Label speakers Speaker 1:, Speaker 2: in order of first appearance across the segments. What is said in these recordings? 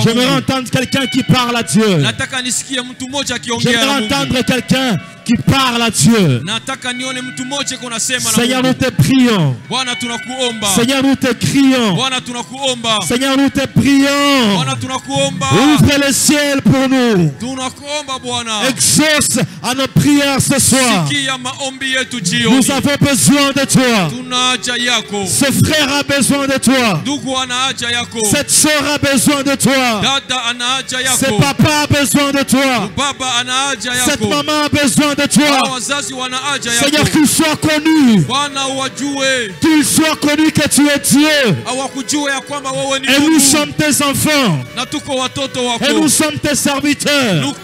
Speaker 1: J'aimerais entendre quelqu'un qui parle à Dieu. J'aimerais entendre quelqu'un qui parle à Dieu. Seigneur, nous te prions. Seigneur, nous te crions. Seigneur, nous te prions. Ouvre le ciel pour nous. Exauce à nos prières ce soir. Nous avons besoin de toi. Ce frère a besoin de toi. Cette soeur a besoin de toi. Ce papa a besoin de toi. Cette maman a besoin de toi. Seigneur, qu'il soit connu. Qu'il soit connu que tu es Dieu. Et nous sommes tes enfants. Et nous sommes tes serviteurs.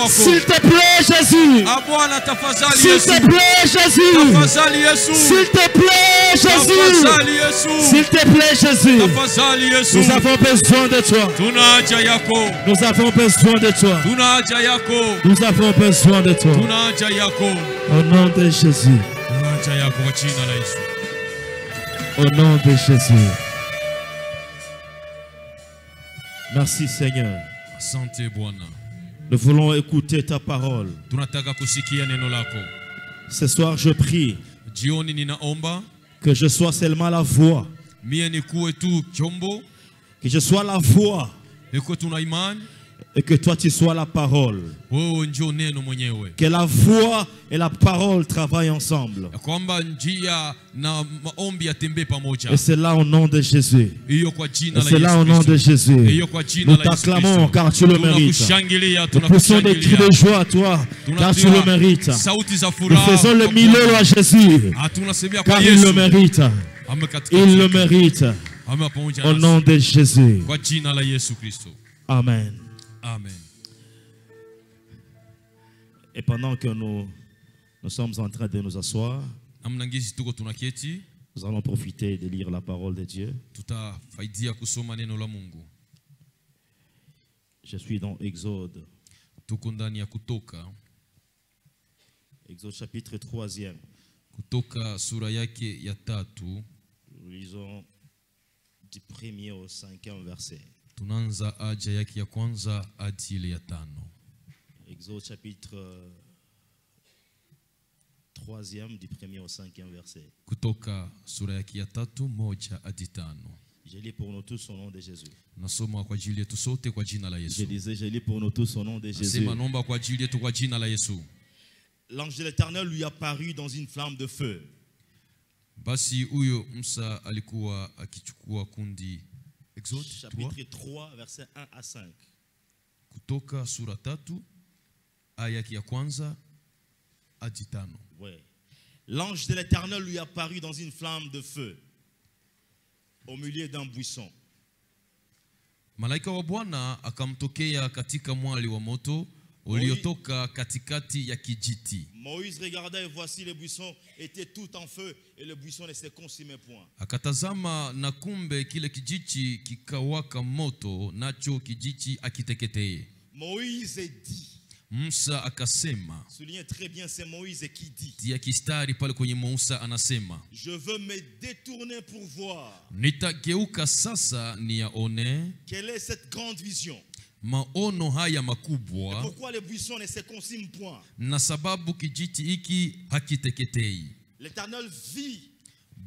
Speaker 1: S'il te plaît, Jésus. S'il te plaît, Jésus. S'il te plaît, Jésus. S'il te plaît, Jésus. Nous avons besoin de toi. Nous avons besoin de toi. Nous avons besoin de toi. Au nom de Jésus. Au nom de Jésus. Merci Seigneur. Nous voulons écouter ta parole. Ce soir je prie que je sois seulement la voix. Que je sois la voix. Et que toi tu sois la parole. Que la voix et la parole travaillent ensemble. Et c'est là au nom de Jésus. Et c'est là au nom de Jésus. Nous t'acclamons car tu le mérites. Nous poussons des cris de joie à toi car tu le mérites. Nous faisons le milieu à Jésus car il le mérite. Il le mérite. Au nom de Jésus. Amen.
Speaker 2: Amen.
Speaker 1: Et pendant que nous sommes en train de nous asseoir, nous allons profiter de lire la parole de Dieu. Je suis dans Exode. Exode chapitre 3e. Nous lisons du 1er au 5e verset.
Speaker 2: Tunaanza aja yake ya kwanza hadi ile ya 5.
Speaker 1: Exode chapitre 3e du 1er au 5e verset.
Speaker 2: Kutoka sura yake ya 3 moja hadi 5.
Speaker 1: Je lis pour nous tous au nom de Jésus.
Speaker 2: Nasoma kwa ajili yetu sote kwa jina la Yesu.
Speaker 1: Je disais, je lis pour nous tous au nom de Jésus.
Speaker 2: Nasema naomba kwa ajili yetu kwa jina la Yesu.
Speaker 1: L'ange de l'Éternel lui apparut dans une flamme de feu.
Speaker 2: Basi huyo Musa alikuwa akichukua kundi. Exode
Speaker 1: chapitre 3 verset 1 à 5.
Speaker 2: Kutoka sura 3 aya ya kwanza hadi 5.
Speaker 1: Ouais. L'ange de l'Éternel lui apparut dans une flamme de feu au milieu d'un buisson.
Speaker 2: Malaika wa Bwana akamtokea katika mwali wa moto uliotoka katikati ya kijiti.
Speaker 1: Moïse regarda et voici le buisson était tout en feu et le buisson ne se consumait point.
Speaker 2: Akatazama na kumbe kile kijiti kikawaka moto nacho kijiti akiteketeye.
Speaker 1: Moïse dit.
Speaker 2: Musa akasema.
Speaker 1: Soulignez très bien, c'est Moïse qui dit.
Speaker 2: Tia kistari pale kwenye Musa anasema.
Speaker 1: Je veux me détourner pour voir.
Speaker 2: Nitageuka sasa niyaone.
Speaker 1: Quelle est cette grande vision?
Speaker 2: Maono haya makubwa.
Speaker 1: Pourquoi le buisson ne se consume point?
Speaker 2: Na sababu kijiti hiki hakiteketei.
Speaker 1: L'Éternel vit.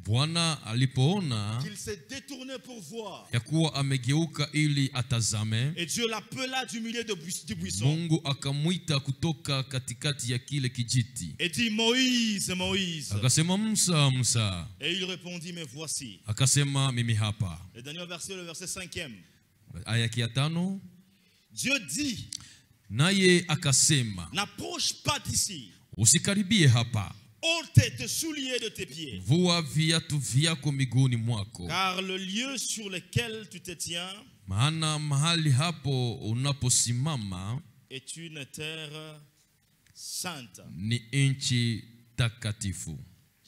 Speaker 2: Bwana alipoona
Speaker 1: qu'il se détournait pour voir.
Speaker 2: Ya kuwa amegeuka ili atazame.
Speaker 1: Et Dieu l'appela du milieu du buisson.
Speaker 2: Mungu akamwita kutoka katikati ya kile kijiti.
Speaker 1: Et dit Moïse, Moïse.
Speaker 2: Akasema Musa, Musa.
Speaker 1: Et il répondit mais voici.
Speaker 2: Akasema mimi hapa.
Speaker 1: Le dernier verset, le verset 5e.
Speaker 2: Aya ya 5.
Speaker 1: Dieu dit.
Speaker 2: Naye akasema.
Speaker 1: N'approche pas d'ici.
Speaker 2: Usikaribie hapa.
Speaker 1: Ôte tes souliers de tes pieds.
Speaker 2: Vua viatu vyako miguuni mwako.
Speaker 1: Car le lieu sur lequel tu te tiens.
Speaker 2: Maana mahali hapo unaposimama.
Speaker 1: Est une terre sainte.
Speaker 2: Ni nchi takatifu.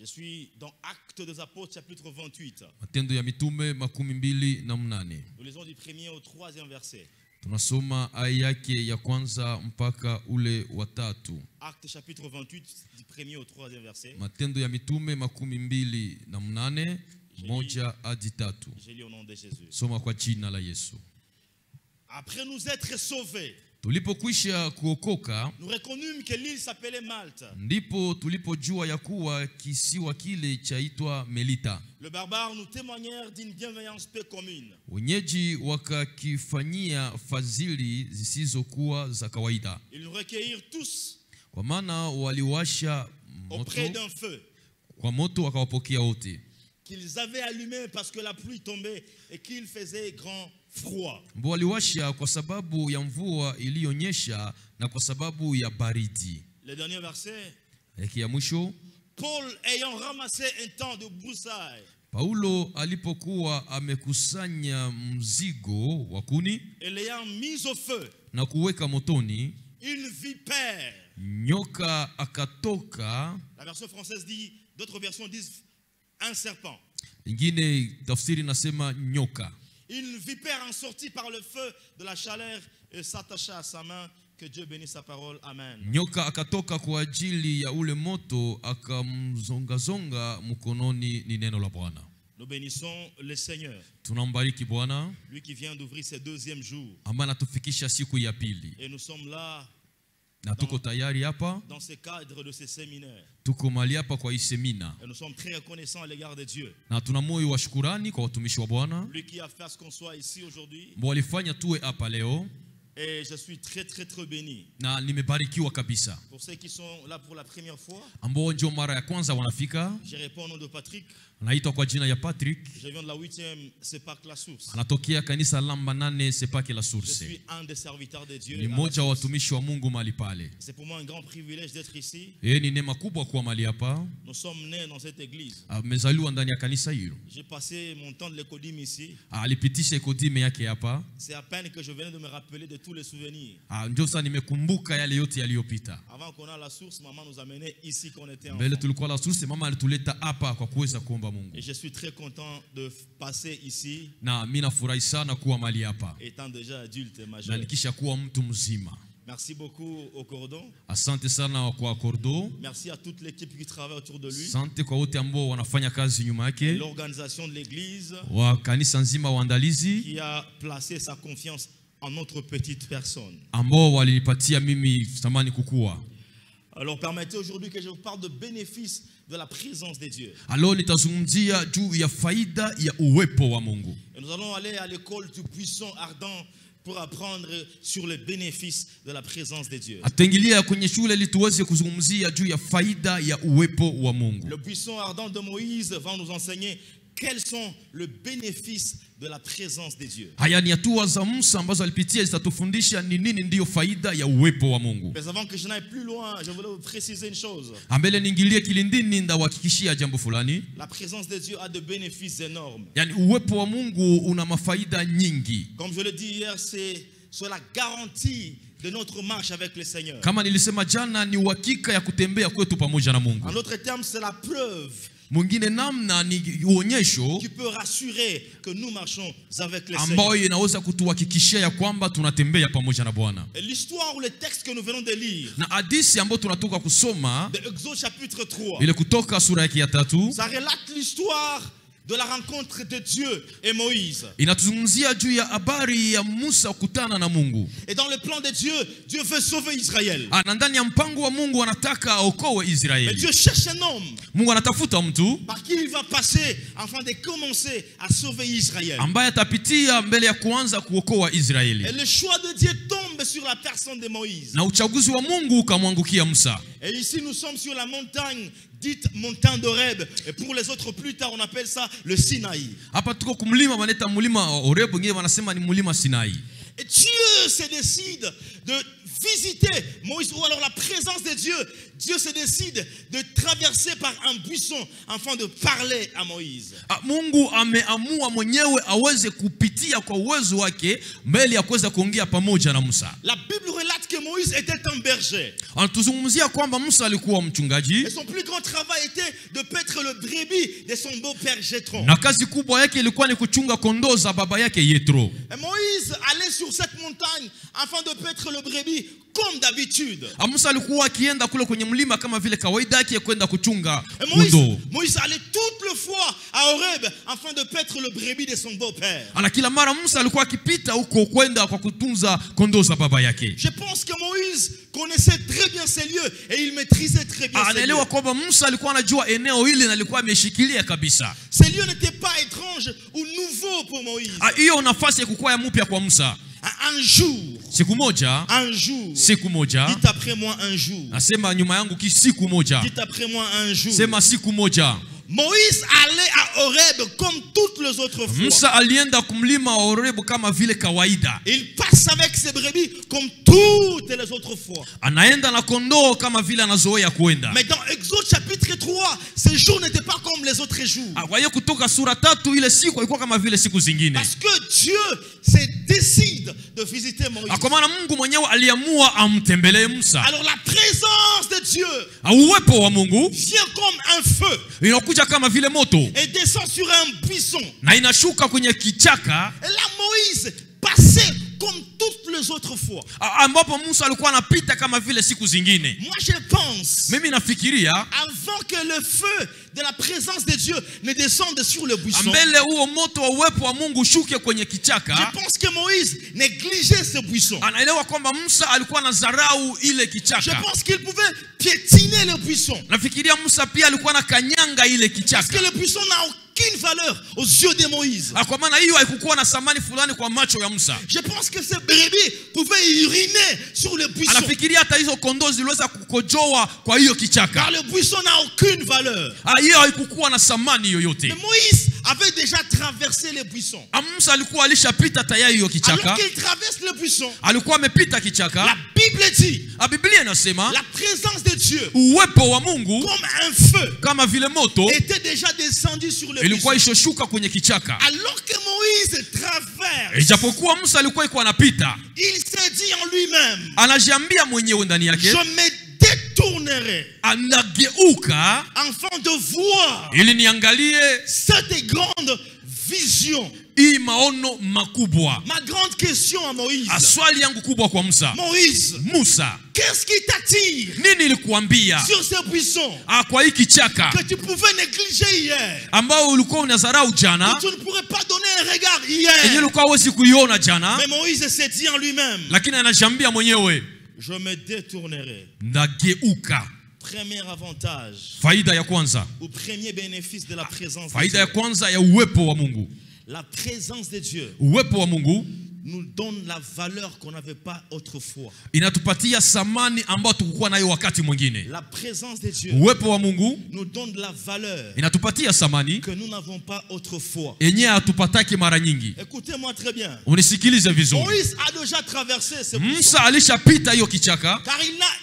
Speaker 1: Je suis dans Actes des Apôtres chapitre 28.
Speaker 2: Matendo ya mitume 28.
Speaker 1: Nous lisons du 1er au 3e verset.
Speaker 2: Tunasoma aya yake ya kwanza mpaka ule wa 3.
Speaker 1: Actes chapitre 28 du 1er au 3e verset.
Speaker 2: Matendo ya mitume 28 moja hadi 3.
Speaker 1: Je lis au nom de Jésus.
Speaker 2: Soma kwa jina la Yesu.
Speaker 1: Après nous être sauvés,
Speaker 2: tulipokwisha kuokoka,
Speaker 1: nous reconnûmes que l'île s'appelait Malte.
Speaker 2: Ndipo tulipojua ya kuwa kisiwa kile chaitwa Melita.
Speaker 1: Le barbare nous témoignèrent d'une bienveillance peu commune.
Speaker 2: Wenyeji wakakifanyia fadhili zisizokuwa za kawaida.
Speaker 1: Ils nous recueillirent tous.
Speaker 2: Kwa maana waliwasha
Speaker 1: auprès d'un feu.
Speaker 2: Kwa moto wakawapokea wote.
Speaker 1: Qu'ils avaient allumé parce que la pluie tombait et qu'il faisait grand froid.
Speaker 2: Waliwasha kwa sababu ya mvua iliyonyesha na kwa sababu ya baridi.
Speaker 1: Le dernier verset.
Speaker 2: Ya mwisho.
Speaker 1: Paul ayant ramassé un temps de broussailles.
Speaker 2: Paulo alipokuwa amekusanya mzigo wa kuni
Speaker 1: et l'ayant mis au feu.
Speaker 2: Na kuweka motoni.
Speaker 1: Une vipère.
Speaker 2: Nyoka akatoka.
Speaker 1: La version française dit, d'autres versions disent un serpent.
Speaker 2: Ingine tafsiri nasema nyoka.
Speaker 1: Une vipère en sortit par le feu de la chaleur et s'attacha à sa main. Que Dieu bénisse sa parole. Amen.
Speaker 2: Nyoka akatoka kwa ajili ya ule moto akamzongazonga mkononi ni neno la Bwana.
Speaker 1: Nous bénissons le Seigneur.
Speaker 2: Tunambariki Bwana.
Speaker 1: Lui qui vient d'ouvrir ses deuxième jour.
Speaker 2: Ambaye anatufikisha siku ya pili.
Speaker 1: Et nous sommes là.
Speaker 2: Na tuko tayari hapa.
Speaker 1: Dans ce cadre de ce séminaire.
Speaker 2: Tuko mali hapa kwa hii semina.
Speaker 1: Et nous sommes très reconnaissants à l'égard de Dieu.
Speaker 2: Na tuna moyo wa shukrani kwa watumishi wa Bwana.
Speaker 1: Lui qui a fait ce qu'on soit ici aujourd'hui.
Speaker 2: Walifanya tuwe hapa leo.
Speaker 1: Et je suis très très très béni.
Speaker 2: Na nimebarikiwa kabisa.
Speaker 1: Pour ceux qui sont là pour la première fois.
Speaker 2: Ambao ndio mara ya kwanza wanafika.
Speaker 1: Je réponds au nom de Patrick.
Speaker 2: Naitwa kwa jina ya Patrick.
Speaker 1: Je viens de la 8e Sepak La Source.
Speaker 2: Anatokea kanisa Lamba 8 Sepak La Source.
Speaker 1: Je suis un des serviteurs de Dieu.
Speaker 2: Ni mmoja wa watumishi wa Mungu mahali pale.
Speaker 1: C'est pour moi un grand privilège d'être ici.
Speaker 2: Ni neema kubwa kuwa mahali hapa.
Speaker 1: Nous sommes nés dans cette église.
Speaker 2: Amezaliwa ndani ya kanisa hilo.
Speaker 1: J'ai passé mon temps de l'écodime ici.
Speaker 2: Alipitisha ekodime yake hapa.
Speaker 1: C'est à peine que je venais de me rappeler de tous les souvenirs.
Speaker 2: Ndio sasa nimekumbuka yale yote yaliyopita.
Speaker 1: Avant qu'on a la source, maman nous amenait ici qu'on était enfants.
Speaker 2: Mbele tulikuwa la source, mama alituleta hapa kwa kuweza kuomba Mungu.
Speaker 1: Et je suis très content de passer ici.
Speaker 2: Na mimi nafurahi sana kuwa mahali hapa.
Speaker 1: Étant déjà adulte et majeur.
Speaker 2: Na nikisha kuwa mtu mzima.
Speaker 1: Merci beaucoup au Cordon.
Speaker 2: Asante sana kwa Cordon.
Speaker 1: Merci à toute l'équipe qui travaille autour de lui.
Speaker 2: Asante kwa wote ambao wanafanya kazi nyuma yake.
Speaker 1: L'organisation de l'église.
Speaker 2: Wa kanisa nzima waandalizi.
Speaker 1: Qui a placé sa confiance en notre petite personne.
Speaker 2: Ambao walinipatia mimi tamani kukua.
Speaker 1: Alors permettez aujourd'hui que je vous parle de bénéfices de la présence de Dieu.
Speaker 2: Alors nitazungumzia juu ya faida ya uwepo wa Mungu.
Speaker 1: Et nous allons aller à l'école du buisson ardent pour apprendre sur les bénéfices de la présence de Dieu.
Speaker 2: Atengilia kwenye shule ili tuweze kuzungumzia juu ya faida ya uwepo wa Mungu.
Speaker 1: Le buisson ardent de Moïse va nous enseigner quels sont les bénéfices de la présence de Dieu.
Speaker 2: Haya ni hatua za Musa ambazo alipitia zitatufundisha ni nini ndio faida ya uwepo wa Mungu.
Speaker 1: Mais avant que je n'aille plus loin, je voulais vous préciser une chose.
Speaker 2: Ambele niingilie kilindini ndawahakikishia jambo fulani.
Speaker 1: La présence de Dieu a de bénéfices énormes.
Speaker 2: Yani uwepo wa Mungu una mafaida nyingi.
Speaker 1: Comme je l'ai dit hier, c'est la garantie de notre marche avec le Seigneur.
Speaker 2: Kama nilisema jana ni uhakika ya kutembea kwetu pamoja na Mungu.
Speaker 1: En d'autres termes, c'est la preuve.
Speaker 2: Mwingine namna ni uonyesho
Speaker 1: qui peut rassurer que nous marchons avec le Seigneur.
Speaker 2: Ambao inaweza kutuhakikishia ya kwamba tunatembea pamoja na Bwana.
Speaker 1: Et l'histoire ou le texte que nous venons de lire.
Speaker 2: Na hadithi ambayo tunatoka kusoma.
Speaker 1: De Exode chapitre 3.
Speaker 2: Ile kutoka sura yake ya 3.
Speaker 1: Ça relate l'histoire de la rencontre de Dieu et Moïse.
Speaker 2: Inatuzungumzia juu ya habari ya Musa kukutana na Mungu.
Speaker 1: Et dans le plan de Dieu, Dieu veut sauver Israël.
Speaker 2: Na ndani ya mpango wa Mungu anataka aokoe Israeli.
Speaker 1: Mais Dieu cherche un homme.
Speaker 2: Mungu anatafuta mtu
Speaker 1: par qui il va passer afin de commencer à sauver Israël.
Speaker 2: Ambaye atapitia mbele ya kuanza kuokoa Israeli.
Speaker 1: Et le choix de Dieu tombe sur la personne de Moïse.
Speaker 2: Na uchaguzi wa Mungu ukamwangukia Musa.
Speaker 1: Et ici nous sommes sur la montagne dite montagne d'Oreb, et pour les autres plus tard on appelle ça le Sinaï.
Speaker 2: Hapa tuko kumlima wanaita mlima Oreb, wengine wanasema ni mlima Sinai.
Speaker 1: Et Dieu se décide de visiter Moïse, ou alors la présence de Dieu. Dieu se décide de traverser par un buisson afin de parler à Moïse.
Speaker 2: Mungu ameamua mwenyewe aweze kupitia kwa uwezo wake mbele ya kuweza kuongea pamoja na Musa.
Speaker 1: La Bible relate que Moïse était un berger.
Speaker 2: Anatuzungumzia kwamba Musa alikuwa mchungaji.
Speaker 1: Et son plus grand travail était de paître le brebis de son beau-père Jéthro.
Speaker 2: Na kazi kubwa yake ilikuwa ni kuchunga kondoo za baba yake Yethro.
Speaker 1: Et Moïse allait sur cette montagne afin de paître le brebis comme d'habitude.
Speaker 2: Musa alikuwa akienda kule kwenye mlima kama vile kawaida yake kwenda kuchunga
Speaker 1: kondoo. Moïse allait toutes les fois à Horeb afin de paître le brebis de son beau-père.
Speaker 2: Ana kila mara Musa alikuwa akipita huko kwenda kwa kutunza kondoo za baba yake.
Speaker 1: Je pense que Moïse connaissait très bien ces lieux et il maîtrisait très bien ces lieux.
Speaker 2: Anaelewa kwamba Musa alikuwa anajua eneo hili na alikuwa ameshikilia kabisa.
Speaker 1: Ces lieux n'étaient pas étranges ou nouveaux pour Moïse.
Speaker 2: Hiyo nafasi ya kukuwa mpya kwa Musa.
Speaker 1: Un jour,
Speaker 2: siku moja,
Speaker 1: un jour,
Speaker 2: siku moja,
Speaker 1: dites après moi un jour.
Speaker 2: Nasema nyuma yangu siku moja.
Speaker 1: Dites après moi un jour.
Speaker 2: Sema siku moja.
Speaker 1: Moïse allait à Horeb comme toutes les autres fois.
Speaker 2: Musa alienda kumlima Horeb kama vile kawaida.
Speaker 1: Il passe avec ses brebis comme toutes les autres fois.
Speaker 2: Anaenda na kondoo kama vile anazoea kuenda.
Speaker 1: Mais dans Exode chapitre 3, ces jours n'étaient pas comme les autres jours.
Speaker 2: Kwa hiyo kutoka sura 3 ile siku ilikuwa kama vile siku zingine.
Speaker 1: Parce que Dieu se décide de visiter Moïse.
Speaker 2: Kwa maana Mungu mwenyewe aliamua amtembelee Musa.
Speaker 1: Alors la présence de Dieu
Speaker 2: uwepo wa Mungu
Speaker 1: vient comme un feu.
Speaker 2: Inakuja kama vile moto.
Speaker 1: Et descend sur un buisson.
Speaker 2: Na inashuka kwenye kichaka.
Speaker 1: Et là Moïse passait comme toutes les autres fois.
Speaker 2: Ambapo Musa alikuwa anapita kama vile siku zingine.
Speaker 1: Moi je pense,
Speaker 2: mimi nafikiria,
Speaker 1: avant que le feu de la présence de Dieu ne descende sur le buisson,
Speaker 2: mbele huo moto wa uwepo wa Mungu shuke kwenye kichaka.
Speaker 1: Je pense que Moïse négligeait ce buisson.
Speaker 2: Anaelewa kwamba Musa alikuwa anadharau ile kichaka.
Speaker 1: Je pense qu'il pouvait piétiner le buisson.
Speaker 2: Nafikiria Musa pia alikuwa anakanyanga ile kichaka.
Speaker 1: Parce que le buisson n'a aucune valeur aux yeux de Moïse.
Speaker 2: Kwa maana hiyo haikuwa na thamani fulani kwa macho ya Musa.
Speaker 1: Je pense que ces brebis pouvaient uriner sur le buisson.
Speaker 2: Anafikiria hata hizo kondoo ziliweza kukojoa kwa hiyo kichaka.
Speaker 1: Car le buisson n'a aucune valeur.
Speaker 2: Hiyo haikuwa na thamani yoyote.
Speaker 1: Mais Moïse avait déjà traversé le buisson.
Speaker 2: Musa alikuwa alishapita tayari hiyo kichaka.
Speaker 1: Alors qu'il traverse le buisson,
Speaker 2: alikuwa amepita kichaka.
Speaker 1: La Bible dit,
Speaker 2: Biblia inasema,
Speaker 1: la présence de Dieu,
Speaker 2: uwepo wa Mungu,
Speaker 1: comme un feu,
Speaker 2: kama vile moto,
Speaker 1: était déjà descendu sur le buisson.
Speaker 2: Ilikuwa ishoshuka kwenye kichaka.
Speaker 1: Alors que Moïse traverse,
Speaker 2: ijapokuwa Musa alikuwa iko anapita,
Speaker 1: il s'est dit en lui-même,
Speaker 2: anajiambia mwenyewe ndani yake,
Speaker 1: je me détournerai,
Speaker 2: anageuka,
Speaker 1: afin de voir,
Speaker 2: ili niangalie
Speaker 1: cette grande vision.
Speaker 2: Hii maono makubwa.
Speaker 1: Ma grande question à Moïse.
Speaker 2: Swali yangu kubwa kwa Musa.
Speaker 1: Moïse,
Speaker 2: Musa,
Speaker 1: qu'est-ce qui t'attire?
Speaker 2: Nini ilikuambia
Speaker 1: sur ce buisson?
Speaker 2: Kwa hii kichaka
Speaker 1: que tu pouvais négliger hier.
Speaker 2: Ambao ulikuwa unadharau jana.
Speaker 1: Tu ne pourrais pas donner un regard hier.
Speaker 2: Yenyewe ulikuwa huwezi kuiona jana.
Speaker 1: Mais Moïse s'est dit en lui-même.
Speaker 2: Lakini anajiambia mwenyewe,
Speaker 1: je me détournerai.
Speaker 2: Nageuka.
Speaker 1: Premier avantage.
Speaker 2: Faida ya kwanza.
Speaker 1: Ou premier bénéfice de la présence de Dieu.
Speaker 2: Faida ya kwanza ya uwepo wa Mungu.
Speaker 1: La présence de Dieu
Speaker 2: uwepo wa Mungu
Speaker 1: nous donne la valeur qu'on n'avait pas autrefois.
Speaker 2: Inatupatia thamani ambayo tulikuwa nayo wakati mwingine.
Speaker 1: La présence de Dieu
Speaker 2: uwepo wa Mungu
Speaker 1: nous donne la valeur
Speaker 2: inatupatia thamani
Speaker 1: que nous n'avons pas autrefois.
Speaker 2: Yenye hatupataki mara nyingi.
Speaker 1: Écoutez-moi très bien.
Speaker 2: Unisikilize vizuri.
Speaker 1: Moïse a déjà traversé ce buisson.
Speaker 2: Musa alishapita hiyo kichaka.
Speaker 1: Car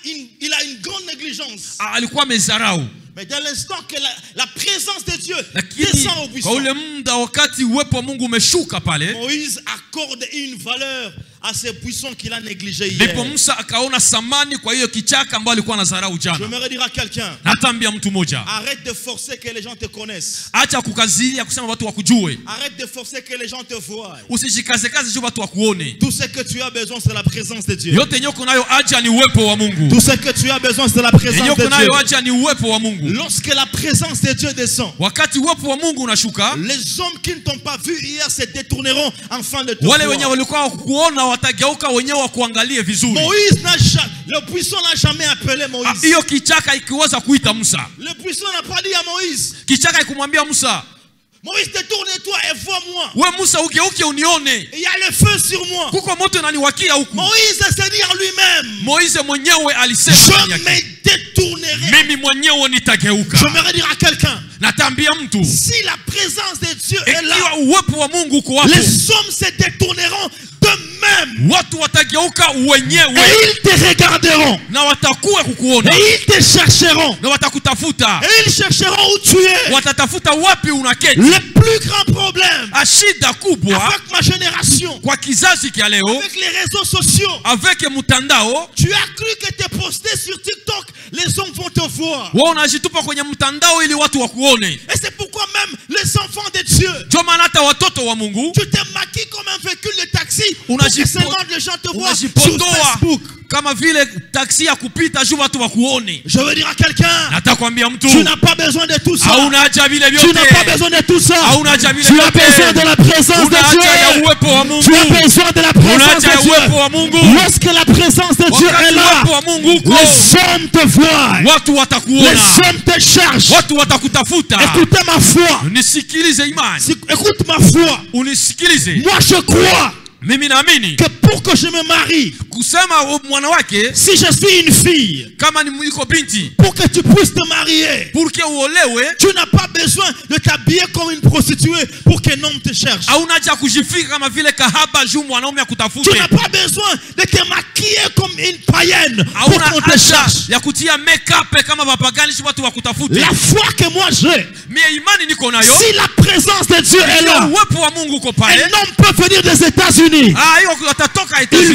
Speaker 1: il a une grande négligence.
Speaker 2: Alikuwa amezarau.
Speaker 1: Mais dans l'instant que la présence de Dieu descend au buisson,
Speaker 2: kwa ule muda wakati uwepo wa Mungu umeshuka pale,
Speaker 1: Moïse accorde une valeur à ce buisson qu'il a négligé hier.
Speaker 2: Ndipo Musa akaona thamani kwa hiyo kichaka ambayo alikuwa anadharau jana.
Speaker 1: Je me dire à quelqu'un,
Speaker 2: natambia mtu mmoja,
Speaker 1: arrête de forcer que les gens te connaissent.
Speaker 2: Acha kukazilia kusema watu wakujue.
Speaker 1: Arrête de forcer que les gens te voient.
Speaker 2: Usijikaze kazi juu watu wakuone.
Speaker 1: Tout ce que tu as besoin c'est la présence de Dieu.
Speaker 2: Yote nyoko nayo acha ni uwepo wa Mungu.
Speaker 1: Tout ce que tu as besoin c'est la présence de Dieu.
Speaker 2: Nyoko nayo acha ni uwepo wa Mungu.
Speaker 1: Lorsque la présence de Dieu descend,
Speaker 2: wakati uwepo wa Mungu unashuka,
Speaker 1: les hommes qui ne t'ont pas vu hier se détourneront afin de te voir.
Speaker 2: Wale wenye walikuwa kuona watageuka wenyewe wakuangalie vizuri.
Speaker 1: Moïse le buisson n'a jamais appelé Moïse.
Speaker 2: Hiyo kichaka ikiweza kuita Musa.
Speaker 1: Le buisson n'a pas dit à Moïse.
Speaker 2: Kichaka ikumwambia Musa,
Speaker 1: Moïse, détourne-toi et vois-moi.
Speaker 2: We Musa ugeuke unione.
Speaker 1: Il y a le feu sur moi.
Speaker 2: Kuko moto unaniwakia huku.
Speaker 1: Moïse s'est dit en lui-même.
Speaker 2: Moïse mwenyewe alisema,
Speaker 1: je me détournerai.
Speaker 2: Mimi mwenyewe nitageuka.
Speaker 1: Je me dire à quelqu'un.
Speaker 2: Natambia mtu.
Speaker 1: Si la présence de Dieu est là,
Speaker 2: uwepo wa Mungu uko hapo,
Speaker 1: les hommes se détourneront d'eux-mêmes.
Speaker 2: Watu watageuka wenyewe.
Speaker 1: Et ils te regarderont.
Speaker 2: Na watakuwa kukuona.
Speaker 1: Et ils te chercheront.
Speaker 2: Na watakutafuta.
Speaker 1: Et ils chercheront où tu es.
Speaker 2: Watatafuta wapi unaketi.
Speaker 1: Le plus grand problème
Speaker 2: ashida kubwa
Speaker 1: avec ma génération,
Speaker 2: kwa kizazi kia leo,
Speaker 1: avec les réseaux sociaux,
Speaker 2: avec mtandao,
Speaker 1: tu as cru que t'es posté sur TikTok, les hommes vont te voir.
Speaker 2: Wewe unajitupa kwenye mtandao ili watu wakuone.
Speaker 1: Et c'est pourquoi même les enfants de Dieu,
Speaker 2: ndio maana hata watoto wa Mungu,
Speaker 1: tu te maquilles comme un véhicule de taxi, demande les gens te voir sur Facebook.
Speaker 2: Kama vile taxi ya kupita juu watu wakuone.
Speaker 1: Je veux dire à quelqu'un,
Speaker 2: natakwambia mtu,
Speaker 1: tu n'as pas besoin de tout ça.
Speaker 2: Hauna haja vile vyote.
Speaker 1: Tu n'as pas besoin de tout ça.
Speaker 2: Hauna haja vile
Speaker 1: tu
Speaker 2: vyote.
Speaker 1: as besoin de la présence de Dieu. Tu as besoin de la présence de Dieu. Lorsque la présence de Dieu est là, les hommes te voient. Les hommes te cherchent. Écoutez ma foi. Écoute ma foi. Moi je crois que pour que je me marie, si je suis une fille, pour que tu puisses te marier, tu n'as pas besoin de t'habiller comme une prostituée pour qu'un homme te cherche. Tu n'as pas besoin de te maquiller comme une païenne pour qu'on te cherche. La foi que moi j'ai, si la présence de Dieu est là, un homme peut venir des États-Unis. Il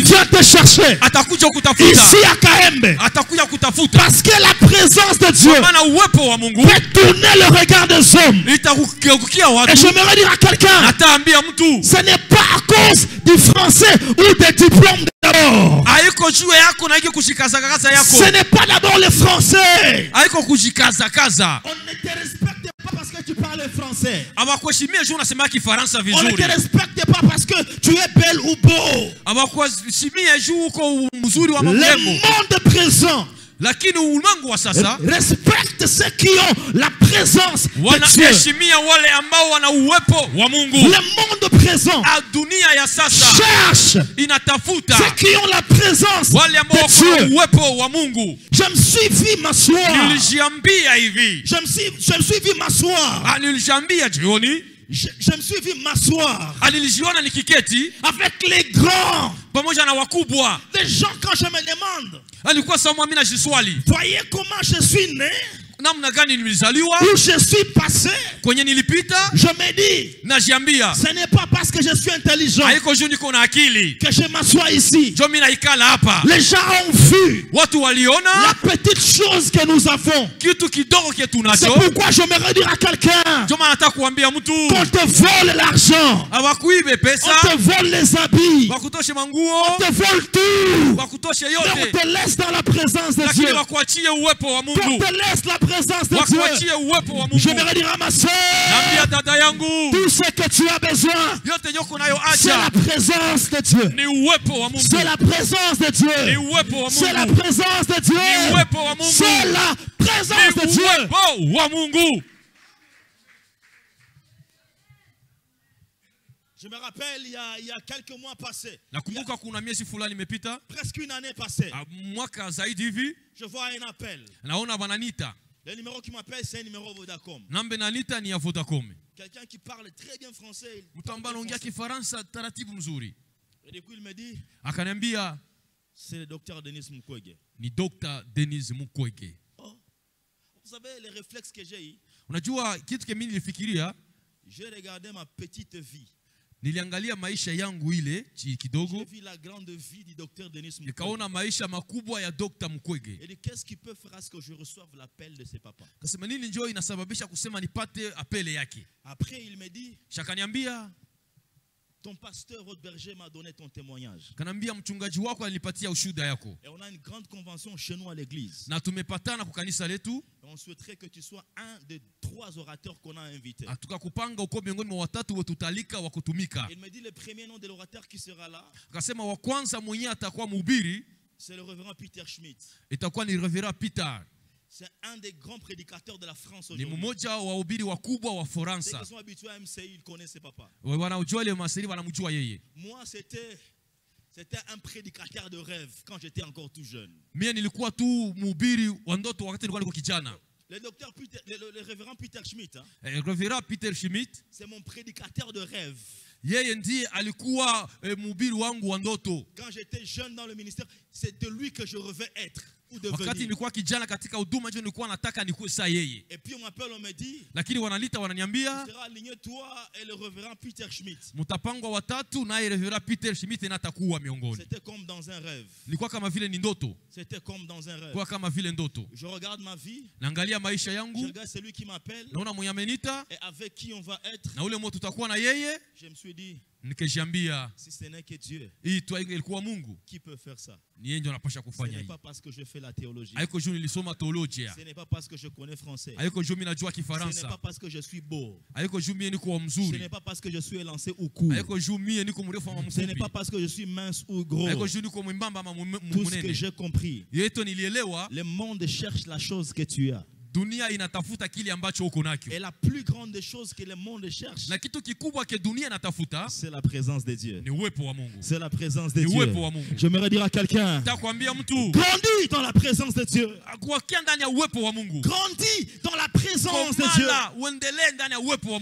Speaker 1: vient te chercher ici à Kaembe, parce que la présence de Dieu fait tourner le regard des hommes. Et j'aimerais dire à quelqu'un, ce n'est pas à cause du français ou des diplômes d'abord. Ce n'est pas d'abord le français. On ne te respecte pas parce que tu parles français. On ne te respecte pas parce que tu es belle ou beau. Le monde présent respecte ceux qui ont la présence de Dieu. Le monde présent cherche ceux qui ont la présence de Dieu. Je me suis vu m'asseoir. Je me suis vu m'asseoir. Je me suis vu m'asseoir avec les grands. Les gens, quand je me demande, voyez comment je suis né, où je suis passé, je me dis, ce n'est pas parce que je suis intelligent que je m'assois ici. Les gens ont vu la petite chose que nous avons. C'est pourquoi je me redire à quelqu'un, qu'on te vole l'argent, on te vole les habits, on te vole tout, mais on te laisse dans la présence de Dieu. On te laisse la présence de Dieu. Je vais dire à ma soeur, tout ce que tu as besoin, c'est la présence de Dieu. C'est la présence de Dieu. C'est la présence de Dieu. C'est la présence de Dieu. Je me rappelle, il y a quelques mois passés, presque une année passée, je vois un appel. Le numéro qui m'appelle, c'est un numéro Vodacom. Quelqu'un qui parle très bien français. Et du coup, il me dit, c'est le docteur Denis Mukwege. Oh, vous savez, les réflexes que j'ai eu, j'ai regardé ma petite vie.
Speaker 2: Niliangalia maisha yangu ile kidogo.
Speaker 1: J'ai vu la grande vie du docteur Denis Mukwege.
Speaker 2: Nikaona maisha makubwa ya Dr. Mukwege.
Speaker 1: Et qu'est-ce qui peut faire à ce que je reçoive l'appel de ses papas?
Speaker 2: Kasema nini njoo inasababisha kusema nipate apele yake.
Speaker 1: Après il me dit,
Speaker 2: shakaniambia,
Speaker 1: ton pasteur votre berger m'a donné ton témoignage.
Speaker 2: Kanambia mchungaji wako alinipatia ushuhuda yako.
Speaker 1: Et on a une grande convention chez nous à l'église.
Speaker 2: Na tumepatana kwa kanisa letu.
Speaker 1: On souhaiterait que tu sois un des 3 orateurs qu'on a invités.
Speaker 2: Tukakupanga uko miongoni mwa watatu wetutalika wa kutumika.
Speaker 1: Il me dit le premier nom de l'orateur qui sera là.
Speaker 2: Akasema wa kwanza mwenye atakuwa mhubiri,
Speaker 1: c'est le révérend Peter Schmidt.
Speaker 2: Itakuwa ni Reverend Peter.
Speaker 1: C'est un des grands prédicateurs de la France
Speaker 2: aujourd'hui. Ni mmoja wa wahubiri wakubwa wa Faransa.
Speaker 1: Ceux qui sont habitués à MCI, ils connaissent ses papas.
Speaker 2: Wanaojua ile masiri wanamjua yeye.
Speaker 1: Moi c'était un prédicateur de rêve quand j'étais encore tout jeune.
Speaker 2: Mimi nilikuwa tu mhubiri wa ndoto wakati nilikuwa kijana.
Speaker 1: Le docteur Peter, le révérend Peter Schmidt, hein?
Speaker 2: Reverend Peter Schmidt,
Speaker 1: c'est mon prédicateur de rêve.
Speaker 2: Yeye ndiye alikuwa mhubiri wangu wa ndoto.
Speaker 1: Quand j'étais jeune dans le ministère, c'est de lui que je rêvais être.
Speaker 2: Wakati nilikuwa kijana katika huduma ndio nilikuwa nataka nikuwe saa yeye.
Speaker 1: Et puis on m'appelle, on me dit,
Speaker 2: lakini wanalita wananiambia,
Speaker 1: sera aligné toi et le révérend Peter Schmidt.
Speaker 2: Mtapangwa watatu na Reverend Peter Schmidt na atakuwa miongoni.
Speaker 1: C'était comme dans un rêve.
Speaker 2: Nilikuwa kama vile ni ndoto.
Speaker 1: C'était comme dans un rêve.
Speaker 2: Kwa kama vile ndoto.
Speaker 1: Je regarde ma vie.
Speaker 2: Naangalia maisha yangu.
Speaker 1: Je regarde celui qui m'appelle.
Speaker 2: Naona mwenye amenita.
Speaker 1: Et avec qui on va être.
Speaker 2: Na ule mtu tutakuwa na yeye.
Speaker 1: Je me suis dit, si ce n'est que Dieu, qui peut faire ça? Ce n'est pas parce que je fais la théologie. Ce n'est pas parce que je connais français. Ce n'est pas parce que je suis beau. Ce n'est pas parce que je suis élancé ou court. Ce n'est pas parce que je suis mince ou gros. Tout ce que j'ai compris, le monde cherche la chose que tu as. Et la plus grande chose que le monde cherche, c'est la présence de Dieu. C'est la présence de Dieu. J'aimerais dire à quelqu'un, grandis dans la présence de Dieu. Grandis dans la présence de Dieu.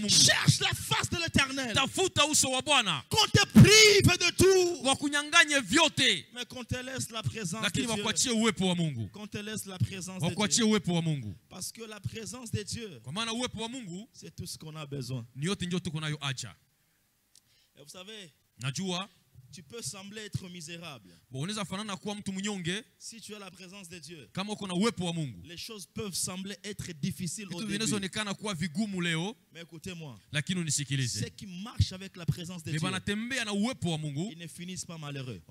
Speaker 1: Cherche la face de l'Éternel. Qu'on te prive de tout, mais qu'on te laisse la présence de Dieu. Qu'on te laisse la présence de Dieu. Parce que la présence de Dieu, c'est tout ce qu'on a besoin. Et vous savez, tu peux sembler être misérable. Si tu as la présence de Dieu, les choses peuvent sembler être difficiles au début. Mais écoutez-moi, ceux qui marchent avec la présence de Dieu, ils ne finissent pas malheureux.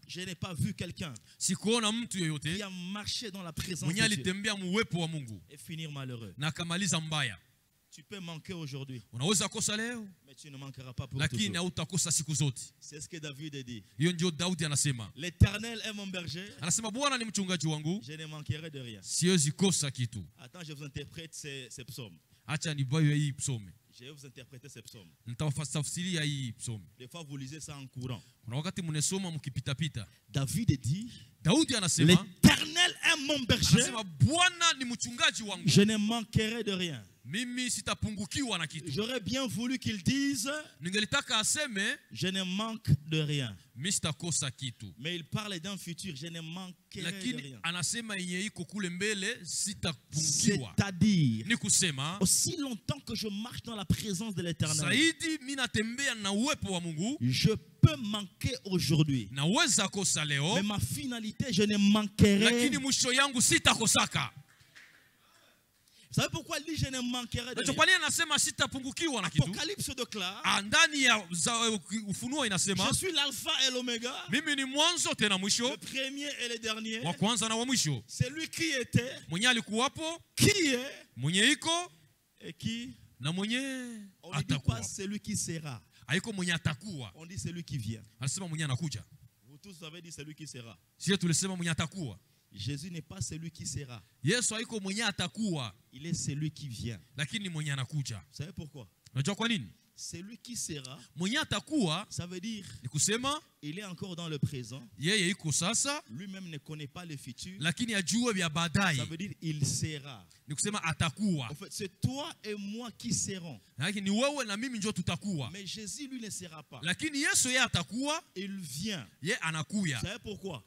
Speaker 1: Je n'ai pas vu quelqu'un qui a marché dans la présence de Dieu et finir malheureux. Tu peux manquer aujourd'hui, mais tu ne manqueras pas pour toujours. C'est ce que David a dit. L'Éternel est mon berger, je ne manquerai de rien. Attends, je vous interprète ces psaumes. Je vais vous interpréter ces psaumes. Des fois, vous lisez ça en courant. David dit, l'Éternel est mon berger, je ne manquerai de rien. J'aurais bien voulu qu'il dise, je ne manque de rien. Mais il parle d'un futur, je ne manquerai de rien. C'est-à-dire, aussi longtemps que je marche dans la présence de l'Éternel, je peux manquer aujourd'hui, mais ma finalité, je ne manquerai. Vous savez pourquoi il dit je ne manquerai de rien? Apocalypse déclare, je suis l'alpha et l'oméga, le premier et le dernier. C'est lui qui était, qui est et qui. On ne dit pas celui qui sera. On dit celui qui vient. Vous tous avez dit celui qui sera. Jésus n'est pas celui qui sera. Il est celui qui vient. Vous savez pourquoi? Celui qui sera, ça veut dire il est encore dans le présent. Lui-même ne connaît pas le futur. Ça veut dire il sera. En fait, c'est toi et moi qui serons. Mais Jésus, lui, ne sera pas. Il vient. Vous savez pourquoi?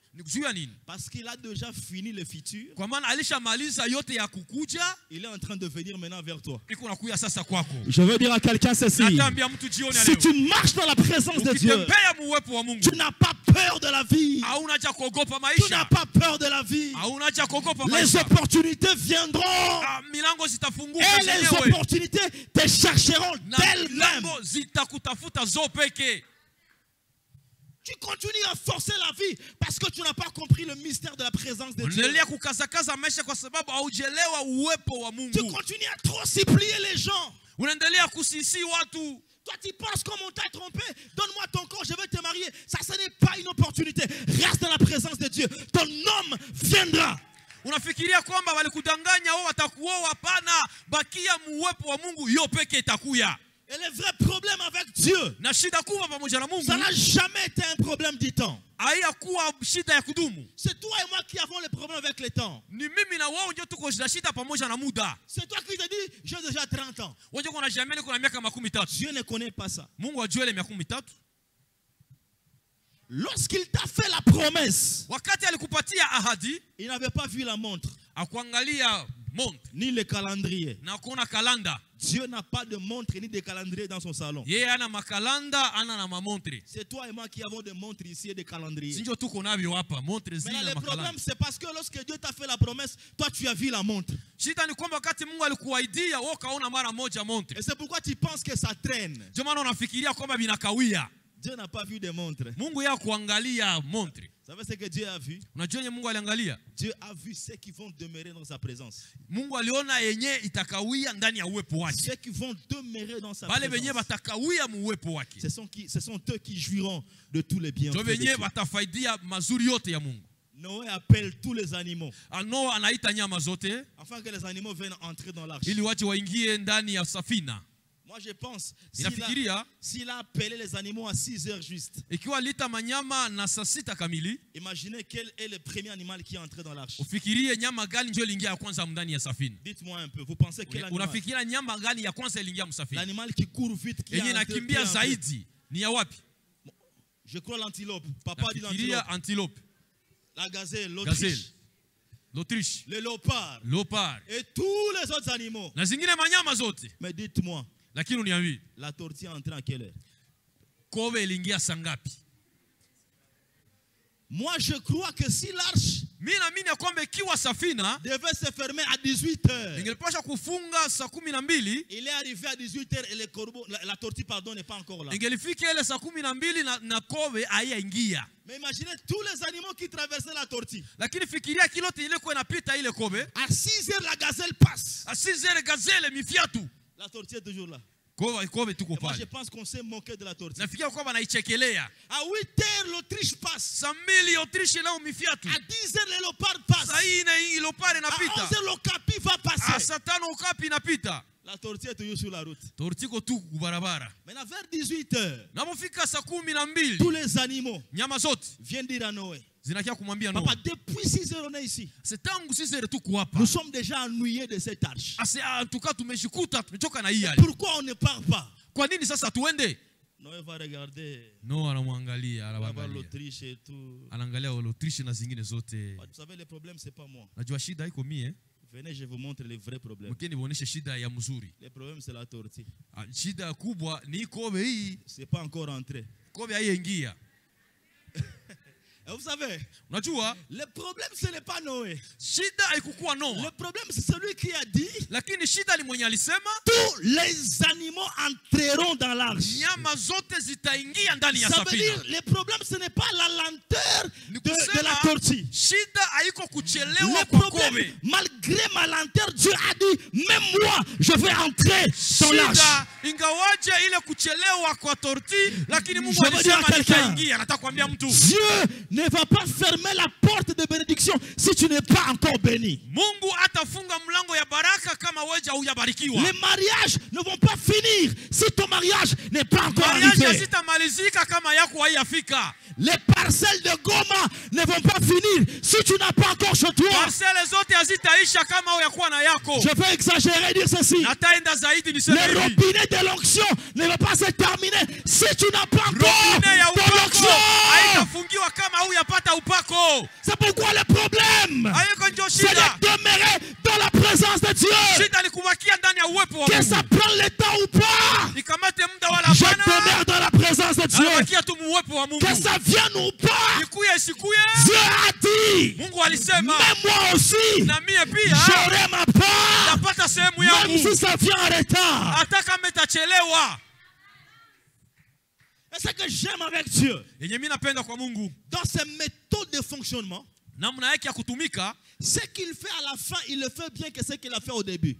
Speaker 1: Parce qu'il a déjà fini le futur. Il est en train de venir maintenant vers toi. Je veux dire à quelqu'un ceci. Si tu marches dans la présence de Dieu, tu n'as pas peur de la vie. Tu n'as pas peur de la vie. Les opportunités viendront. Et les opportunités te chercheront d'elles-mêmes. Tu continues à forcer la vie parce que tu n'as pas compris le mystère de la présence de Dieu. Tu continues à trop supplier les gens. Toi, tu penses comme on t'a trompé. Donne-moi ton corps, je vais te marier. Ça, ce n'est pas une opportunité. Reste dans la présence de Dieu. Ton homme viendra.
Speaker 3: Unafikiria kwamba walikudanganya wao watakuoa? Hapana, bakia muwepo wa Mungu, hiyo peke itakuya.
Speaker 1: Et le vrai problème avec Dieu,
Speaker 3: na shida kubwa pamoja na Mungu,
Speaker 1: ça n'a jamais été un problème du temps.
Speaker 3: Hayakuwa shida ya kudumu.
Speaker 1: C'est toi et moi qui avons le problème avec le temps.
Speaker 3: Ni mimi na wao ndio tuko na shida pamoja na muda.
Speaker 1: C'est toi qui te dis j'ai déjà 30 ans.
Speaker 3: Wewe kuna jamais kuna miaka 30.
Speaker 1: Dieu ne connaît pas ça.
Speaker 3: Mungu ajue ile miaka 30.
Speaker 1: Lorsqu'il t'a fait la promesse,
Speaker 3: wakati alikupatia ahadi,
Speaker 1: il n'avait pas vu la montre.
Speaker 3: Akuangalia
Speaker 1: ni le calendrier.
Speaker 3: Na kuna kalanda.
Speaker 1: Dieu n'a pas de montre ni de calendrier dans son salon.
Speaker 3: Yeye ana makalanda, ana na mamontre.
Speaker 1: C'est toi et moi qui avons des montres ici et des calendriers.
Speaker 3: Sinjo tuko navyo hapa, montre zile na
Speaker 1: makalanda. Mais le problème c'est parce que lorsque Dieu t'a fait la promesse, toi tu as vu la montre.
Speaker 3: Shida ni kwamba wakati Mungu alikuahidia, wewe kaona mara moja montre.
Speaker 1: Et c'est pourquoi tu penses que ça traîne.
Speaker 3: Ndio maana unafikiria kwamba binakawia.
Speaker 1: Dieu n'a pas vu de montre.
Speaker 3: Mungu yeye kuangalia montre.
Speaker 1: Vous savez ce que Dieu a vu?
Speaker 3: Unajua yenye Mungu aliangalia?
Speaker 1: Dieu a vu ceux qui vont demeurer dans sa présence.
Speaker 3: Mungu aliona yenye itakawia ndani ya uwepo wake.
Speaker 1: Ceux qui vont demeurer dans sa
Speaker 3: présence. Bale benye
Speaker 1: batakawia
Speaker 3: mu uwepo wake.
Speaker 1: Ce sont eux qui jouiront de tous les biens.
Speaker 3: Ndio benye batafaidia mazuri yote ya Mungu.
Speaker 1: Noé appelle tous les animaux.
Speaker 3: Noa anaita nyama zote
Speaker 1: afin que les animaux viennent entrer dans l'arche.
Speaker 3: Ili waje waingie ndani ya safina.
Speaker 1: Moi je pense
Speaker 3: s'il
Speaker 1: a appelé les animaux à 6 heures juste.
Speaker 3: Ikiwa lita manyama na saa 6 kamili.
Speaker 1: Imaginez quel est le premier animal qui est entré dans l'arche.
Speaker 3: Ufikirie nyama gani ndio iliingia kwanza ndani ya safina.
Speaker 1: Dites-moi un peu, vous pensez quel animal?
Speaker 3: Unafikiria nyama gani ya kwanza iliingia msafina?
Speaker 1: L'animal qui court vite qui
Speaker 3: yenye nakimbia zaidi ni ya wapi?
Speaker 1: Je crois l'antilope. Papa dit
Speaker 3: l'antilope.
Speaker 1: La gazelle, l'Autriche.
Speaker 3: L'Autriche.
Speaker 1: Le léopard. Et tous les autres animaux.
Speaker 3: Na zingine manyama zote.
Speaker 1: Mais dites-moi.
Speaker 3: Lakini uniambi.
Speaker 1: La tortue est entrée à quelle heure?
Speaker 3: Kobe iliingia saa ngapi?
Speaker 1: Moi je crois que si l'arche
Speaker 3: devait
Speaker 1: se fermer à 18h.
Speaker 3: Il
Speaker 1: est arrivé à 18h et le corbeau, la tortue pardon n'est pas encore là. Mais imaginez tous les animaux qui traversaient la tortue. À 6h la gazelle passe. La tortue est toujours là. Moi, je pense qu'on s'est moqué de la tortue. À 8h l'Autriche passe. À 10h le léopard passe. À 11h le capi va passer. La tortue est toujours sur la route. Maintenant vers 18h, tous les animaux viennent dire à Noé. Papa, depuis 6 heures on est ici. Nous sommes déjà ennuyés de cette arche. Pourquoi on ne part pas? Noé va regarder. L'Autriche et tout. Vous savez le problème c'est pas moi. Venez, je vous montre les vrais problèmes. Le problème c'est la tortue. C'est pas encore entré. Vous savez, le problème ce n'est pas Noé. Le problème c'est celui qui a dit tous les animaux entreront dans l'arche. Ça veut dire le problème ce n'est pas la lenteur de la tortue. Le problème, malgré ma lenteur, Dieu a dit même moi je vais entrer dans l'arche. Je veux dire à quelqu'un, Dieu ne va pas fermer la porte de bénédiction si tu n'es pas encore béni. Les mariages ne vont pas finir si ton mariage n'est pas encore arrivé. Les parcelles de Goma ne vont pas finir si tu n'as pas encore chez toi. Je vais exagérer et dire ceci. Le robinet de l'onction ne va pas se terminer si tu n'as pas encore ton onction. C'est pourquoi le problème, c'est de demeurer dans la présence de Dieu. Que ça prenne le temps ou pas, je demeure dans la présence de Dieu. Que ça vienne ou pas, Dieu a dit, même moi aussi, j'aurai ma part, même si ça vient en retard. Et ce que j'aime avec Dieu, dans ses méthodes de fonctionnement, ce qu'il fait à la fin, il le fait bien que ce qu'il a fait au début.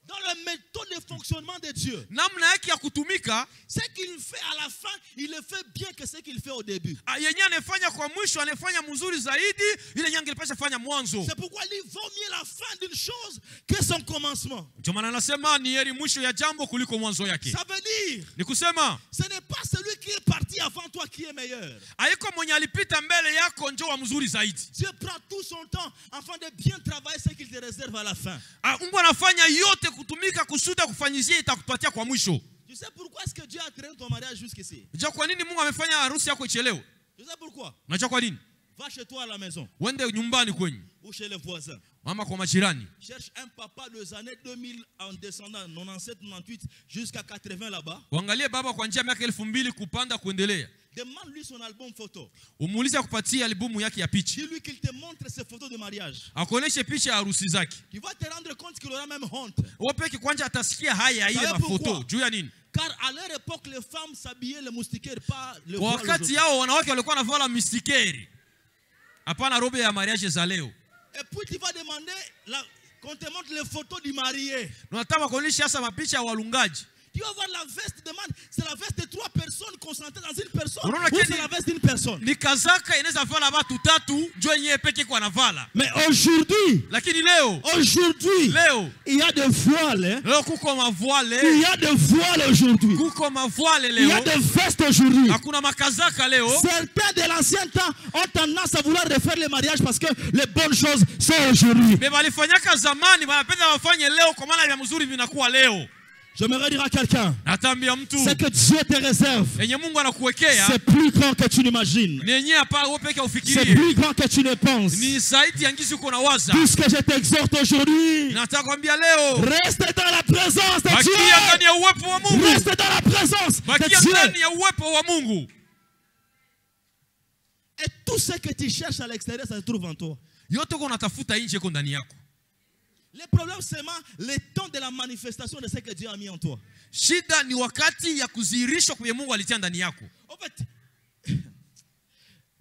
Speaker 1: Dans la méthode de fonctionnement de Dieu, ce qu'il fait à la fin, il le fait bien que ce qu'il fait au début. C'est pourquoi il vaut mieux la fin d'une chose que son commencement. Ça veut dire, ce n'est pas celui qui est parti avant toi qui est meilleur. Dieu prend tout son temps afin de bien travailler ce qu'il te réserve à la fin. Tu sais pourquoi est-ce que Dieu a traîné ton mariage jusqu'ici? Tu sais pourquoi? Va chez toi à la maison.
Speaker 2: Wende nyumbani kwenyu.
Speaker 1: Ou chez les voisins.
Speaker 2: Mama kwa majirani.
Speaker 1: Cherche un papa des années 2000 en descendant 97, 98 jusqu'à 80 là-bas.
Speaker 2: Uangalie baba kwa njia miaka 2000 kupanda kuendelea.
Speaker 1: Demande-lui son album photo.
Speaker 2: Umuulize kupatia albumu yake ya picha.
Speaker 1: Dis-lui qu'il te montre ses photos de mariage.
Speaker 2: Akuoneshe picha ya harusi zake.
Speaker 1: Tu vas te rendre compte qu'il aura même honte.
Speaker 2: Wopeke kwanja atasikia haya ile mafoto. Juu ya nini?
Speaker 1: Car à leur époque les femmes s'habillaient le moustiquaire pas le
Speaker 2: voile. Wakati yao wanawake walikuwa wanavala moustiquaire. Hapana robe ya mariage za leo.
Speaker 1: Et puis tu vas demander qu'on te montre les photos du marié.
Speaker 2: Unataka kuonesha hasa mapicha ya walungaji.
Speaker 1: Tu vas voir la veste de man, c'est la veste de 3 personnes concentrées dans une personne. Ou c'est la veste d'une personne.
Speaker 2: Ni kazaka inaweza vala watu tatu, njoo yenyewe peke kwa navala.
Speaker 1: Mais aujourd'hui,
Speaker 2: lakini leo,
Speaker 1: il y a des voiles.
Speaker 2: Leo kuko mavoile.
Speaker 1: Il y a des voiles aujourd'hui.
Speaker 2: Kuko mavoile leo.
Speaker 1: Il y a des vestes aujourd'hui.
Speaker 2: Hakuna makazaka leo.
Speaker 1: Certains de l'ancien temps ont tendance à vouloir refaire le mariage parce que les bonnes choses sont aujourd'hui.
Speaker 2: Mais balifanyaka zamani, wanapenda wafanye leo kwa maana ya mzuri vinakuwa leo.
Speaker 1: J'aimerais dire à quelqu'un, c'est que Dieu te réserve. C'est plus grand que tu n'imagines. C'est plus grand que tu ne penses. Tout ce que je t'exhorte aujourd'hui, reste dans la présence de Dieu. Reste dans la présence de Dieu. Et tout ce que tu cherches à l'extérieur, ça se trouve en toi. Le problème c'est seulement le temps de la manifestation de ce que Dieu a mis en toi.
Speaker 2: Shida ni wakati ya kudhihirishwa kwa Mungu alitia ndani yako.
Speaker 1: En fait,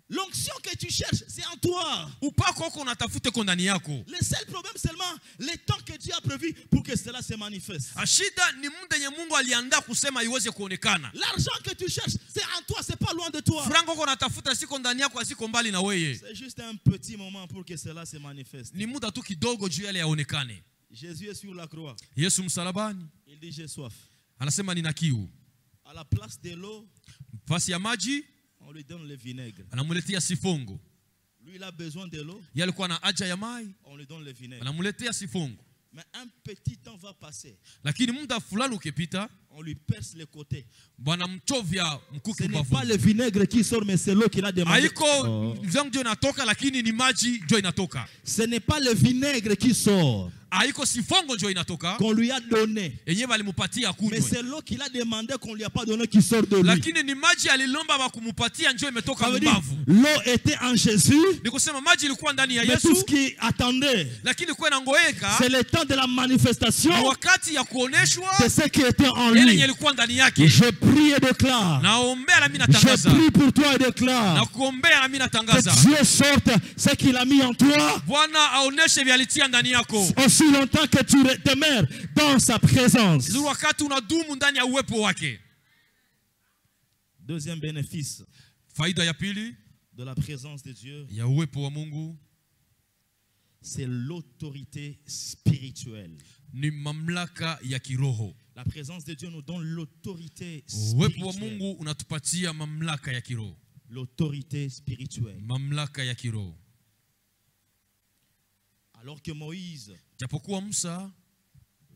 Speaker 1: l'onction que tu cherches, c'est en toi.
Speaker 2: Upako wako unatafuta kwa ndani yako.
Speaker 1: Le seul problème seulement le temps que Dieu a prévu pour que cela se manifeste.
Speaker 2: Shida ni muda yenye Mungu aliandaa kusema iweze kuonekana.
Speaker 1: L'argent que tu cherches, c'est en toi, c'est pas loin de toi.
Speaker 2: Frango wako unatafuta siko ndani yako, siko mbali na wewe.
Speaker 1: C'est juste un petit moment pour que cela se manifeste.
Speaker 2: Ni muda tu kidogo juu yale yaonekane.
Speaker 1: Jésus est sur la croix.
Speaker 2: Yesu msalabani.
Speaker 1: Il dit j'ai soif.
Speaker 2: Anasema nina kiu.
Speaker 1: À la place de l'eau,
Speaker 2: fasi ya maji,
Speaker 1: on lui donne le vinaigre.
Speaker 2: Anamuletea sifongo.
Speaker 1: Lui il a besoin de l'eau.
Speaker 2: Yeye alikuwa na haja ya mai.
Speaker 1: On lui donne le vinaigre.
Speaker 2: Anamuletea sifongo.
Speaker 1: Mais un petit temps va passer.
Speaker 2: Lakini muda fulani ukipita,
Speaker 1: on lui perce les côtés.
Speaker 2: Bwana mchovya mkuki
Speaker 1: bavu. Ce n'est pas le vinaigre qui sort, mais c'est l'eau qu'il a demandé.
Speaker 2: Haiko ndio inatoka, lakini ni maji ndio inatoka.
Speaker 1: Ce n'est pas le vinaigre qui sort.
Speaker 2: Haiko sifongo ndio inatoka.
Speaker 1: Qu'on lui a donné.
Speaker 2: Yenyewe alimupatia kunywa.
Speaker 1: Mais c'est l'eau qu'il a demandé qu'on lui a pas donné qui sort de lui.
Speaker 2: Lakini ni maji alilomba bakumupatia ndio imetoka mbavu.
Speaker 1: L'eau était en Jésus.
Speaker 2: Ni kusema maji ilikuwa ndani ya Yesu.
Speaker 1: Mais tout ce qui attendait.
Speaker 2: Lakini kwa nangoeka.
Speaker 1: C'est le temps de la manifestation.
Speaker 2: Wakati ya kuoneshwa.
Speaker 1: De ce qui était en lui.
Speaker 2: Ilikuwa ndani yake.
Speaker 1: Je prie et déclare.
Speaker 2: Naombea na mimi natangaza.
Speaker 1: Je prie pour toi et déclare.
Speaker 2: Na kuombea na mimi natangaza.
Speaker 1: Que Dieu sorte ce qu'il a mis en toi.
Speaker 2: Bwana aoneshe vyalitia ndani yako.
Speaker 1: Aussi longtemps que tu demeures dans sa présence.
Speaker 2: Wakati unadumu ndani ya uwepo wake.
Speaker 1: Deuxième bénéfice.
Speaker 2: Faida ya pili
Speaker 1: de la présence de Dieu.
Speaker 2: Ya uwepo wa Mungu.
Speaker 1: C'est l'autorité spirituelle.
Speaker 2: Ni mamlaka ya kiroho.
Speaker 1: La présence de Dieu nous donne l'autorité
Speaker 2: spirituelle. Uwepo wa Mungu unatupatia mamlaka ya kiroho.
Speaker 1: L'autorité spirituelle.
Speaker 2: Mamlaka ya kiroho.
Speaker 1: Alors que Moïse
Speaker 2: japokuwa Musa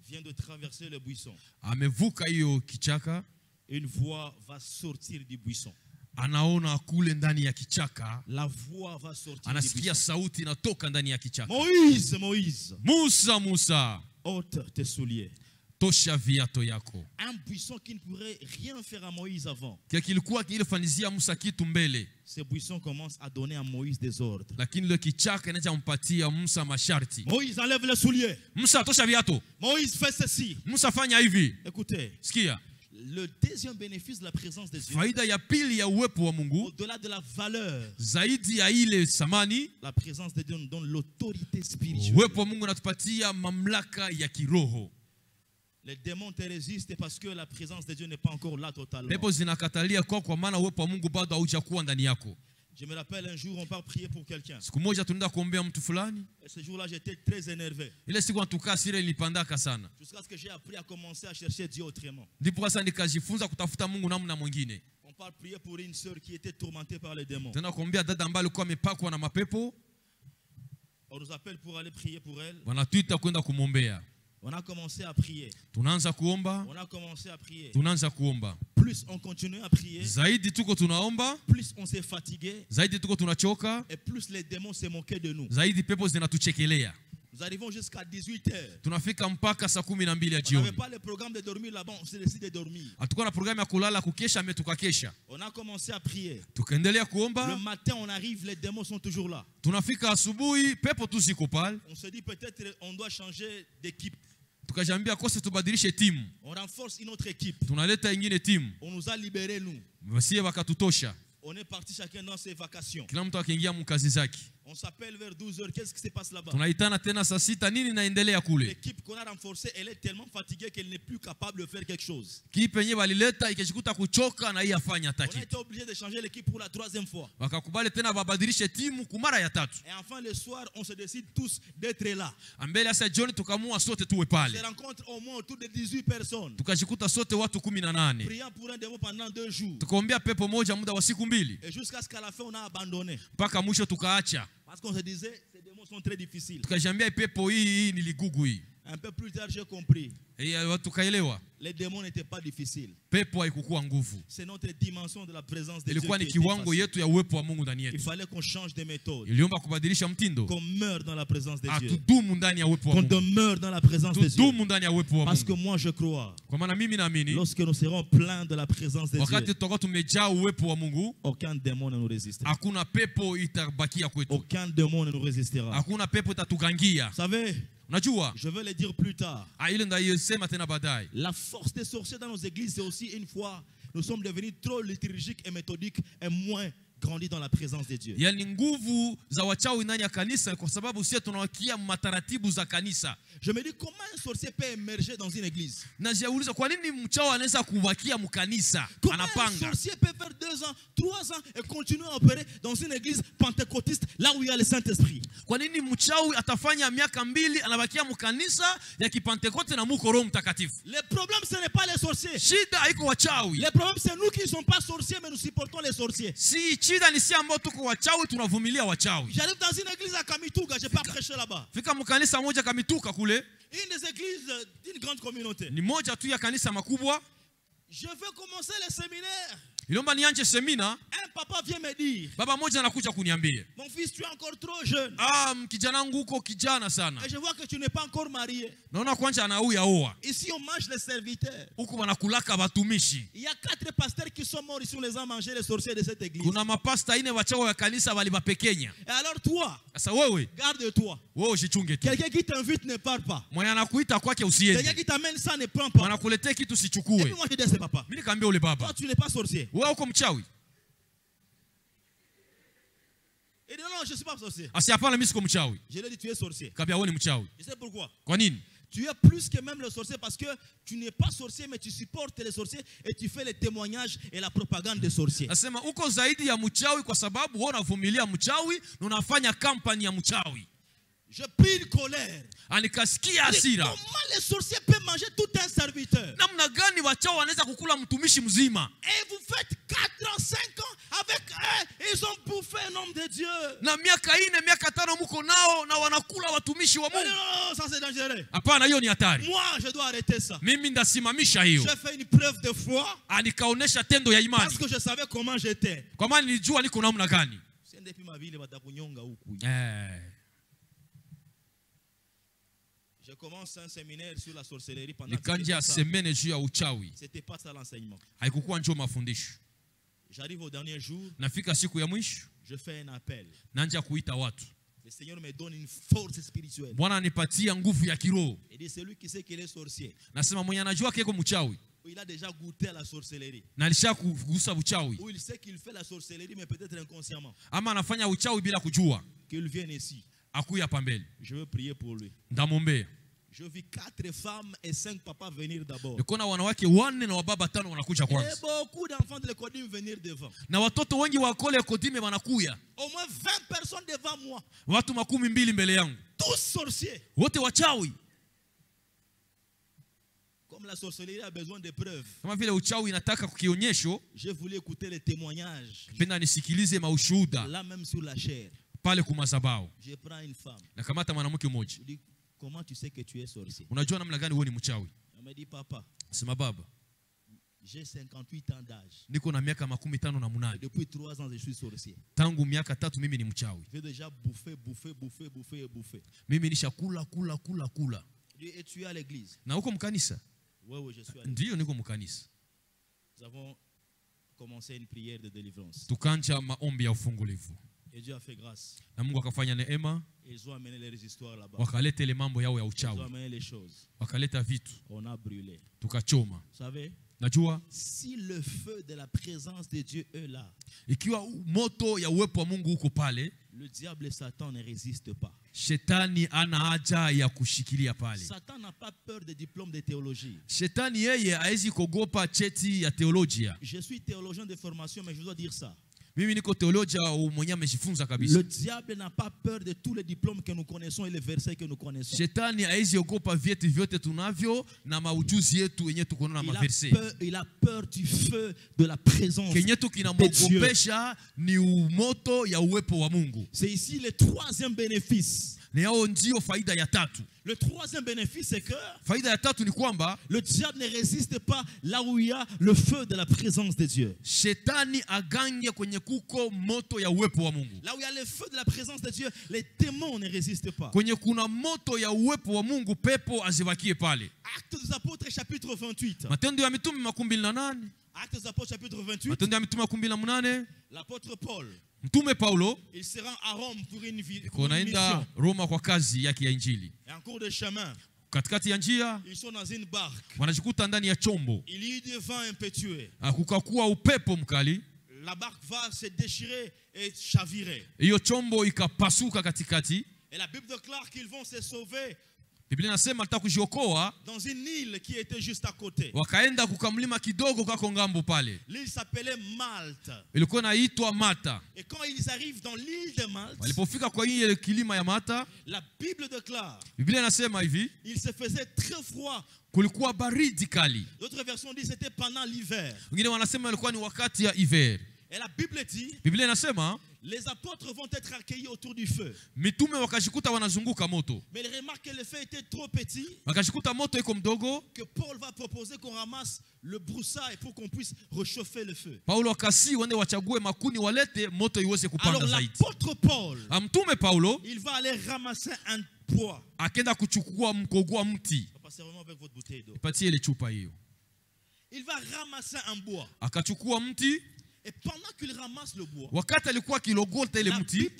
Speaker 1: vient de traverser le buisson.
Speaker 2: Amevuka hiyo kichaka.
Speaker 1: Une voix va sortir du buisson.
Speaker 2: Anaona kule ndani ya kichaka.
Speaker 1: La voix va sortir.
Speaker 2: Anasikia sauti inatoka ndani ya kichaka.
Speaker 1: Moïse, Moïse.
Speaker 2: Musa, Musa.
Speaker 1: Ôte tes souliers.
Speaker 2: Tosha viato yako.
Speaker 1: Un buisson qui ne pourrait rien faire à Moïse avant.
Speaker 2: Kilikuwa kilifanyizia Musa kitu mbele.
Speaker 1: Ce buisson commence à donner à Moïse des ordres.
Speaker 2: Lakini le kichaka inaanza kumpatia Musa masharti.
Speaker 1: Moïse enlève les souliers.
Speaker 2: Musa tosha viato.
Speaker 1: Moïse fait ceci.
Speaker 2: Musa fanya hivi.
Speaker 1: Écoutez.
Speaker 2: Sikia.
Speaker 1: Le deuxième bénéfice de la présence de Dieu.
Speaker 2: Faida ya pili ya uwepo wa Mungu.
Speaker 1: Au-delà de la valeur.
Speaker 2: Zaidi ya ile samani.
Speaker 1: La présence de Dieu nous donne l'autorité spirituelle.
Speaker 2: Uwepo wa Mungu unatupatia mamlaka ya kiroho.
Speaker 1: Les démons te résistent parce que la présence de Dieu n'est pas encore là totalement.
Speaker 2: Pepo zinakatalia kwa maana uwepo wa Mungu bado haujakuwa ndani yako.
Speaker 1: Je me rappelle un jour on part prier pour quelqu'un.
Speaker 2: Siku moja tunaenda kuombea mtu fulani.
Speaker 1: Et ce jour-là j'étais très énervé.
Speaker 2: Ile siku natukaa sire nilipandaka sana.
Speaker 1: Jusqu'à ce que j'ai appris à commencer à chercher Dieu autrement.
Speaker 2: Ndipo sasa nikajifunza kutafuta Mungu namna mwingine.
Speaker 1: On part prier pour une sœur qui était tourmentée par les démons.
Speaker 2: Tunaenda kuombea dada ambaye alikuwa amepakwa na mapepo.
Speaker 1: On nous appelle pour aller prier pour elle.
Speaker 2: Wanatuita kwenda kumwombea.
Speaker 1: On a commencé à prier.
Speaker 2: Tunaanza kuomba.
Speaker 1: On a commencé à prier.
Speaker 2: Tunaanza kuomba.
Speaker 1: Plus on continue à prier.
Speaker 2: Zaidi tuko tunaomba.
Speaker 1: Plus on s'est fatigué.
Speaker 2: Zaidi tuko tunachoka.
Speaker 1: Et plus les démons se moquaient de nous.
Speaker 2: Zaidi pepo zinatuchekelea.
Speaker 1: Nous arrivons jusqu'à 18h.
Speaker 2: Tunafika mpaka saa 12 ya
Speaker 1: On
Speaker 2: jioni.
Speaker 1: n'avait pas le programme de dormir là-bas, on s'est décidé de dormir.
Speaker 2: Hatukuwa na programu ya kulala kukesha, tukakesha.
Speaker 1: On a commencé à prier.
Speaker 2: Tukaendelea
Speaker 1: Le
Speaker 2: kuomba.
Speaker 1: matin on arrive, les démons sont toujours là.
Speaker 2: Tunafika asubuhi, pepo tu ziko pale.
Speaker 1: On se dit peut-être on doit changer d'équipe.
Speaker 2: Tukajambia kose tubadilishe timu.
Speaker 1: On renforce une autre équipe.
Speaker 2: Tunaleta ingine timu.
Speaker 1: On nous a libérés nous.
Speaker 2: Wasie wakatutosha.
Speaker 1: On est parti chacun dans ses vacations.
Speaker 2: Kila mtu akaingia mkazi zake.
Speaker 1: On s'appelle vers 12h. Qu'est-ce qui se passe là-bas?
Speaker 2: Tunaitana tena saa 6, nini naendelea kule?
Speaker 1: L'équipe qu'on a renforcée, elle est tellement fatiguée qu'elle n'est plus capable de faire quelque chose.
Speaker 2: Kipe yenyewe walileta ikajikuta kuchoka na hii afanya
Speaker 1: On a
Speaker 2: taki.
Speaker 1: été obligé de changer l'équipe pour la 3e fois.
Speaker 2: Wakakubali tena wabadilishe timu kumara ya tatu.
Speaker 1: Et enfin le soir, on se décide tous d'être là.
Speaker 2: Ambele asa John tukamua sote tuwe
Speaker 1: On
Speaker 2: pale.
Speaker 1: se rencontre au moins autour de 18 personnes.
Speaker 2: Tukajikuta sote watu 18.
Speaker 1: Priant pour un démon pendant 2 jours.
Speaker 2: Tukaombea pepo moja muda wa siku 2.
Speaker 1: Et jusqu'à ce qu'à la fin, on a abandonné.
Speaker 2: Mpaka mwisho tukaacha.
Speaker 1: Parce qu'on se disait, ces démons sont très difficiles.
Speaker 2: Tukajambia pepo hii ni ligugu hii.
Speaker 1: Un peu plus tard, j'ai compris.
Speaker 2: Tukaelewa.
Speaker 1: Les démons n'étaient pas difficiles.
Speaker 2: Pepo haikukuwa nguvu.
Speaker 1: C'est notre dimension de la présence de Dieu.
Speaker 2: Ilikuwa ni kiwango yetu ya uwepo wa Mungu ndani
Speaker 1: Il
Speaker 2: yetu.
Speaker 1: fallait qu'on change de méthode.
Speaker 2: Iliomba kubadilisha mtindo.
Speaker 1: Qu'on meure dans la présence de Dieu.
Speaker 2: Atudumu ndani ya uwepo wa
Speaker 1: Qu'on
Speaker 2: Mungu.
Speaker 1: demeure dans la présence de Dieu.
Speaker 2: Tudumu ndani ya uwepo wa
Speaker 1: Parce que
Speaker 2: Mungu.
Speaker 1: moi je crois.
Speaker 2: Kwa maana mimi naamini
Speaker 1: Lorsque nous serons pleins de la présence de
Speaker 2: wakati
Speaker 1: Dieu,
Speaker 2: tutakuwa tumejaa uwepo wa Mungu,
Speaker 1: aucun démon ne nous résistera.
Speaker 2: hakuna pepo itabakia kwetu.
Speaker 1: Aucun démon ne nous résistera.
Speaker 2: Hakuna pepo itatugangia.
Speaker 1: Vous savez,
Speaker 2: Unajua?
Speaker 1: je vais le dire plus tard.
Speaker 2: Ile ndayosema tena baadaye.
Speaker 1: La force des sorciers dans nos églises, c'est aussi une fois nous sommes devenus trop liturgiques et méthodiques et moins grandis dans la présence de Dieu.
Speaker 2: Yaani nguvu za wachawi ndani ya kanisa kwa sababu sisi tunawakia mataratibu za kanisa.
Speaker 1: Je me dis comment un sorcier peut émerger dans une église?
Speaker 2: Najiuliza kwa nini mchawi anaweza kubakia mkanisa?
Speaker 1: Comment un
Speaker 2: Anapanga.
Speaker 1: sorcier peut faire 2 ans, 3 ans et continuer à opérer dans une église pentecôtiste là où il y a le Saint-Esprit?
Speaker 2: Kwa nini mchawi atafanya miaka 2 anabakia mkanisa ya kipentekoste na muko Roho Mtakatifu?
Speaker 1: Le problème ce n'est pas les sorciers.
Speaker 2: Shida haiko wachawi.
Speaker 1: Le problème c'est nous qui ne sommes pas sorciers mais nous supportons les sorciers.
Speaker 2: Si shida ni si ambao tuko wachawi tunavumilia wachawi.
Speaker 1: J'arrive dans une église à Kamituga, je pas prêcher là-bas.
Speaker 2: Fika mkanisa moja Kamituka kule.
Speaker 1: Une des églises d'une grande communauté.
Speaker 2: Ni moja tu ya kanisa makubwa.
Speaker 1: Je veux commencer le séminaire.
Speaker 2: Iliomba nianje semina.
Speaker 1: Un papa vient me dire,
Speaker 2: Baba moja anakuja kuniambia,
Speaker 1: mon fils, tu es encore trop jeune.
Speaker 2: Kijana wangu uko kijana sana.
Speaker 1: Et je vois que tu n'es pas encore marié.
Speaker 2: Naona kwanza anauya oa.
Speaker 1: Ici on mange les serviteurs.
Speaker 2: Huko wanakulaka watumishi.
Speaker 1: Il y a 4 pasteurs qui sont morts ici, on les a mangés les sorciers de cette église.
Speaker 2: Kuna mapasta 4 wachawi wa kanisa walibapekenya.
Speaker 1: Et alors toi,
Speaker 2: Sasa wewe,
Speaker 1: garde-toi.
Speaker 2: wewe usichunge tu.
Speaker 1: Quelqu'un qui t'invite ne parle pas.
Speaker 2: Mwenye anakuita kwake
Speaker 1: Quelqu'un
Speaker 2: usiende.
Speaker 1: qui t'amène ça ne prend pas.
Speaker 2: Wanakuletea kitu
Speaker 1: Et puis
Speaker 2: sichukue.
Speaker 1: moi je dis à ce papa,
Speaker 2: Mimi nikamwambia ule
Speaker 1: toi
Speaker 2: baba,
Speaker 1: tu n'es pas sorcier.
Speaker 2: wewe uko mchawi?
Speaker 1: Il dit non, je ne suis pas sorcier.
Speaker 2: Asi hapana, mimi siko mchawi.
Speaker 1: Je lui ai dit tu es sorcier.
Speaker 2: Kaambia wewe ni mchawi.
Speaker 1: Je sais pourquoi.
Speaker 2: Kwa nini?
Speaker 1: Tu es plus que même le sorcier parce que tu n'es pas sorcier mais tu supportes les sorciers et tu fais les témoignages et la propagande des sorciers.
Speaker 2: Nasema uko zaidi ya mchawi kwa sababu wewe unavumilia mchawi na unafanya kampani ya mchawi.
Speaker 1: Je pris une colère.
Speaker 2: Anikasikia hasira.
Speaker 1: Comment les sorciers peuvent manger tout un serviteur?
Speaker 2: Namna gani wachawi wanaweza kukula mtumishi mzima?
Speaker 1: Et vous faites 4 ans, 5 ans avec eux, ils ont bouffé un homme de Dieu.
Speaker 2: Na miaka 4, miaka 5 mko nao na wanakula watumishi wa Mungu.
Speaker 1: Non, ça c'est dangereux.
Speaker 2: Hapana, hiyo ni hatari.
Speaker 1: Moi, je dois arrêter ça.
Speaker 2: Mimi ndasimamisha hiyo.
Speaker 1: J'ai fait une preuve de foi.
Speaker 2: Nikaonesha tendo ya imani.
Speaker 1: Parce que je savais comment j'étais.
Speaker 2: Kwa maana nilijua niko namna gani.
Speaker 1: Depuis ma vie, batakunyonga huku. Je commence un séminaire sur la sorcellerie pendant
Speaker 2: Nikanja semene juu ya uchawi.
Speaker 1: C'était pas ça l'enseignement.
Speaker 2: Haikukuwa njoo mafundisho.
Speaker 1: J'arrive au dernier jour.
Speaker 2: Nafika siku ya mwisho.
Speaker 1: Je fais un appel.
Speaker 2: Nanja kuita watu.
Speaker 1: Le Seigneur me donne une force spirituelle.
Speaker 2: Bwana anipatia nguvu ya kiroho.
Speaker 1: Il dit celui qui sait qu'il est sorcier.
Speaker 2: Nasema mwenye anajua keko mchawi.
Speaker 1: Il a déjà goûté à la sorcellerie.
Speaker 2: Na alishakugusa uchawi.
Speaker 1: Ou il sait qu'il fait la sorcellerie mais peut-être inconsciemment.
Speaker 2: Ama anafanya uchawi bila kujua.
Speaker 1: Qu'il vienne ici.
Speaker 2: Akuya pambele.
Speaker 1: Je veux prier pour lui.
Speaker 2: Ndamwombea.
Speaker 1: Je vis 4 femmes et 5 papas venir d'abord.
Speaker 2: Nikona wanawake 4 na wababa 5 wanakuja kwanza.
Speaker 1: Et beaucoup d'enfants de l'école venir devant.
Speaker 2: Na watoto wengi wa kole kodime wanakuya.
Speaker 1: Au moins 20 personnes devant moi.
Speaker 2: Watu 12 mbele yangu.
Speaker 1: Tous sorciers.
Speaker 2: Wote wachawi.
Speaker 1: Comme la sorcellerie a besoin de preuves.
Speaker 2: Kama vile uchawi inataka kukionyesho.
Speaker 1: Je voulais écouter les témoignages.
Speaker 2: Penda nisikilize maushuhuda.
Speaker 1: Là même sur la chair.
Speaker 2: Pale kumazabao.
Speaker 1: Je prends une femme.
Speaker 2: Nakamata mwanamke mmoja.
Speaker 1: comment tu sais que tu es sorcier?
Speaker 2: Unajua namna gani wewe ni mchawi?
Speaker 1: On me dit, papa,
Speaker 2: Sema baba,
Speaker 1: j'ai 58 ans d'âge.
Speaker 2: niko na miaka 58.
Speaker 1: Depuis 3 ans, je suis sorcier.
Speaker 2: Tangu miaka 3 mimi ni mchawi.
Speaker 1: J'ai déjà bouffé.
Speaker 2: Mimi nishakula kula.
Speaker 1: Et tu es à l'église?
Speaker 2: Na uko mkanisa?
Speaker 1: Oui, je suis à l'église.
Speaker 2: Ndiyo niko mkanisa.
Speaker 1: Nous avons commencé une prière de délivrance.
Speaker 2: Tukancha maombi ya ufungulivu.
Speaker 1: Et Dieu a fait grâce.
Speaker 2: Na Mungu akafanya neema.
Speaker 1: Ils ont amené leurs histoires là-bas.
Speaker 2: Wakaleta ile mambo yao ya
Speaker 1: Ils ont
Speaker 2: uchawi.
Speaker 1: amené les choses.
Speaker 2: Wakaleta vitu.
Speaker 1: On a brûlé.
Speaker 2: Tukachoma.
Speaker 1: Vous savez?
Speaker 2: Najua
Speaker 1: Si le feu de la présence de Dieu est là,
Speaker 2: ikiwa moto ya uwepo wa Mungu uko pale,
Speaker 1: le diable et Satan ne résistent pas.
Speaker 2: Shetani ana haja ya kushikilia pale.
Speaker 1: Satan n'a pas peur des diplômes de théologie.
Speaker 2: Shetani yeye haezi kuogopa cheti ya teolojia.
Speaker 1: Je suis théologien de formation, mais je dois dire ça.
Speaker 2: Mimi niko teolojia mwenye amejifunza kabisa.
Speaker 1: Le diable n'a pas peur de tous les diplômes que nous connaissons et les versets que nous connaissons.
Speaker 2: Shetani haezi ogopa vyeti vyote tunavyo na maujuzi yetu yenye tuko na maverse.
Speaker 1: Il a peur du feu de la présence
Speaker 2: Kenye tu kinamwogopesha ni moto ya uwepo wa Mungu.
Speaker 1: C'est ici le troisième bénéfice.
Speaker 2: Leo ndio faida ya tatu.
Speaker 1: Le troisième bénéfice, c'est que
Speaker 2: faida ya tatu ni kwamba
Speaker 1: le diable ne résiste pas là où il y a le feu de la présence de Dieu.
Speaker 2: Shetani agange kwenye kuko moto ya uwepo wa Mungu.
Speaker 1: Là où il y a le feu de la présence de Dieu, les démons ne résistent pas.
Speaker 2: Kwenye kuna moto ya uwepo wa Mungu, pepo azibakie pale.
Speaker 1: Actes des Apôtres chapitre 28.
Speaker 2: Matendo ya Mitume 28.
Speaker 1: Actes des Apôtres chapitre 28.
Speaker 2: Matendo ya Mitume 28.
Speaker 1: L'apôtre Paul,
Speaker 2: Mtume Paulo,
Speaker 1: il se rend à Rome pour une mission.
Speaker 2: Roma kwa kazi yake ya injili.
Speaker 1: Et en cours de chemin,
Speaker 2: katikati ya njia,
Speaker 1: ils sont dans une barque.
Speaker 2: wanajikuta ndani ya chombo.
Speaker 1: Il y a des vents impétueux.
Speaker 2: Kukakuwa upepo mkali.
Speaker 1: La barque va se déchirer et chavirer.
Speaker 2: Hiyo chombo ikapasuka katikati.
Speaker 1: Et la Bible déclare qu'ils vont se sauver
Speaker 2: Biblia inasema alitaka kujiokoa
Speaker 1: dans une île qui était juste à côté.
Speaker 2: Wakaenda kukamlima kidogo kako ngambo pale.
Speaker 1: L'île s'appelait Malte.
Speaker 2: Ilikuwa inaitwa Mata.
Speaker 1: Et quand ils arrivent dans l'île de Malte,
Speaker 2: walipofika kwa ile kilima ya Mata,
Speaker 1: la Bible déclare,
Speaker 2: Biblia inasema hivi,
Speaker 1: il se faisait très froid.
Speaker 2: Kulikuwa baridi kali.
Speaker 1: D'autres versions disent c'était pendant l'hiver.
Speaker 2: Wengine wanasema ilikuwa ni wakati ya hiver.
Speaker 1: Et la Bible dit,
Speaker 2: Biblia inasema
Speaker 1: les apôtres vont être accueillis autour du feu.
Speaker 2: Mitume wakashikuta wanazunguka moto.
Speaker 1: Mais ils remarquent que le feu était trop petit.
Speaker 2: Wakashikuta moto iko mdogo.
Speaker 1: Que Paul va proposer qu'on ramasse le broussaille pour qu'on puisse réchauffer le feu.
Speaker 2: Paulo akasi wende wachague makuni walete moto iweze kupanda zaidi.
Speaker 1: Alors l'apôtre Paul,
Speaker 2: Mtume Paulo,
Speaker 1: il va aller ramasser un bois.
Speaker 2: Akenda kuchukua mkogo wa mti.
Speaker 1: Passez vraiment avec votre bouteille d'eau.
Speaker 2: Ipatie ile chupa hiyo.
Speaker 1: Il va ramasser un bois.
Speaker 2: Akachukua mti.
Speaker 1: Et pendant qu'il ramasse le bois,
Speaker 2: wakati alikuwa kilogota ile mti,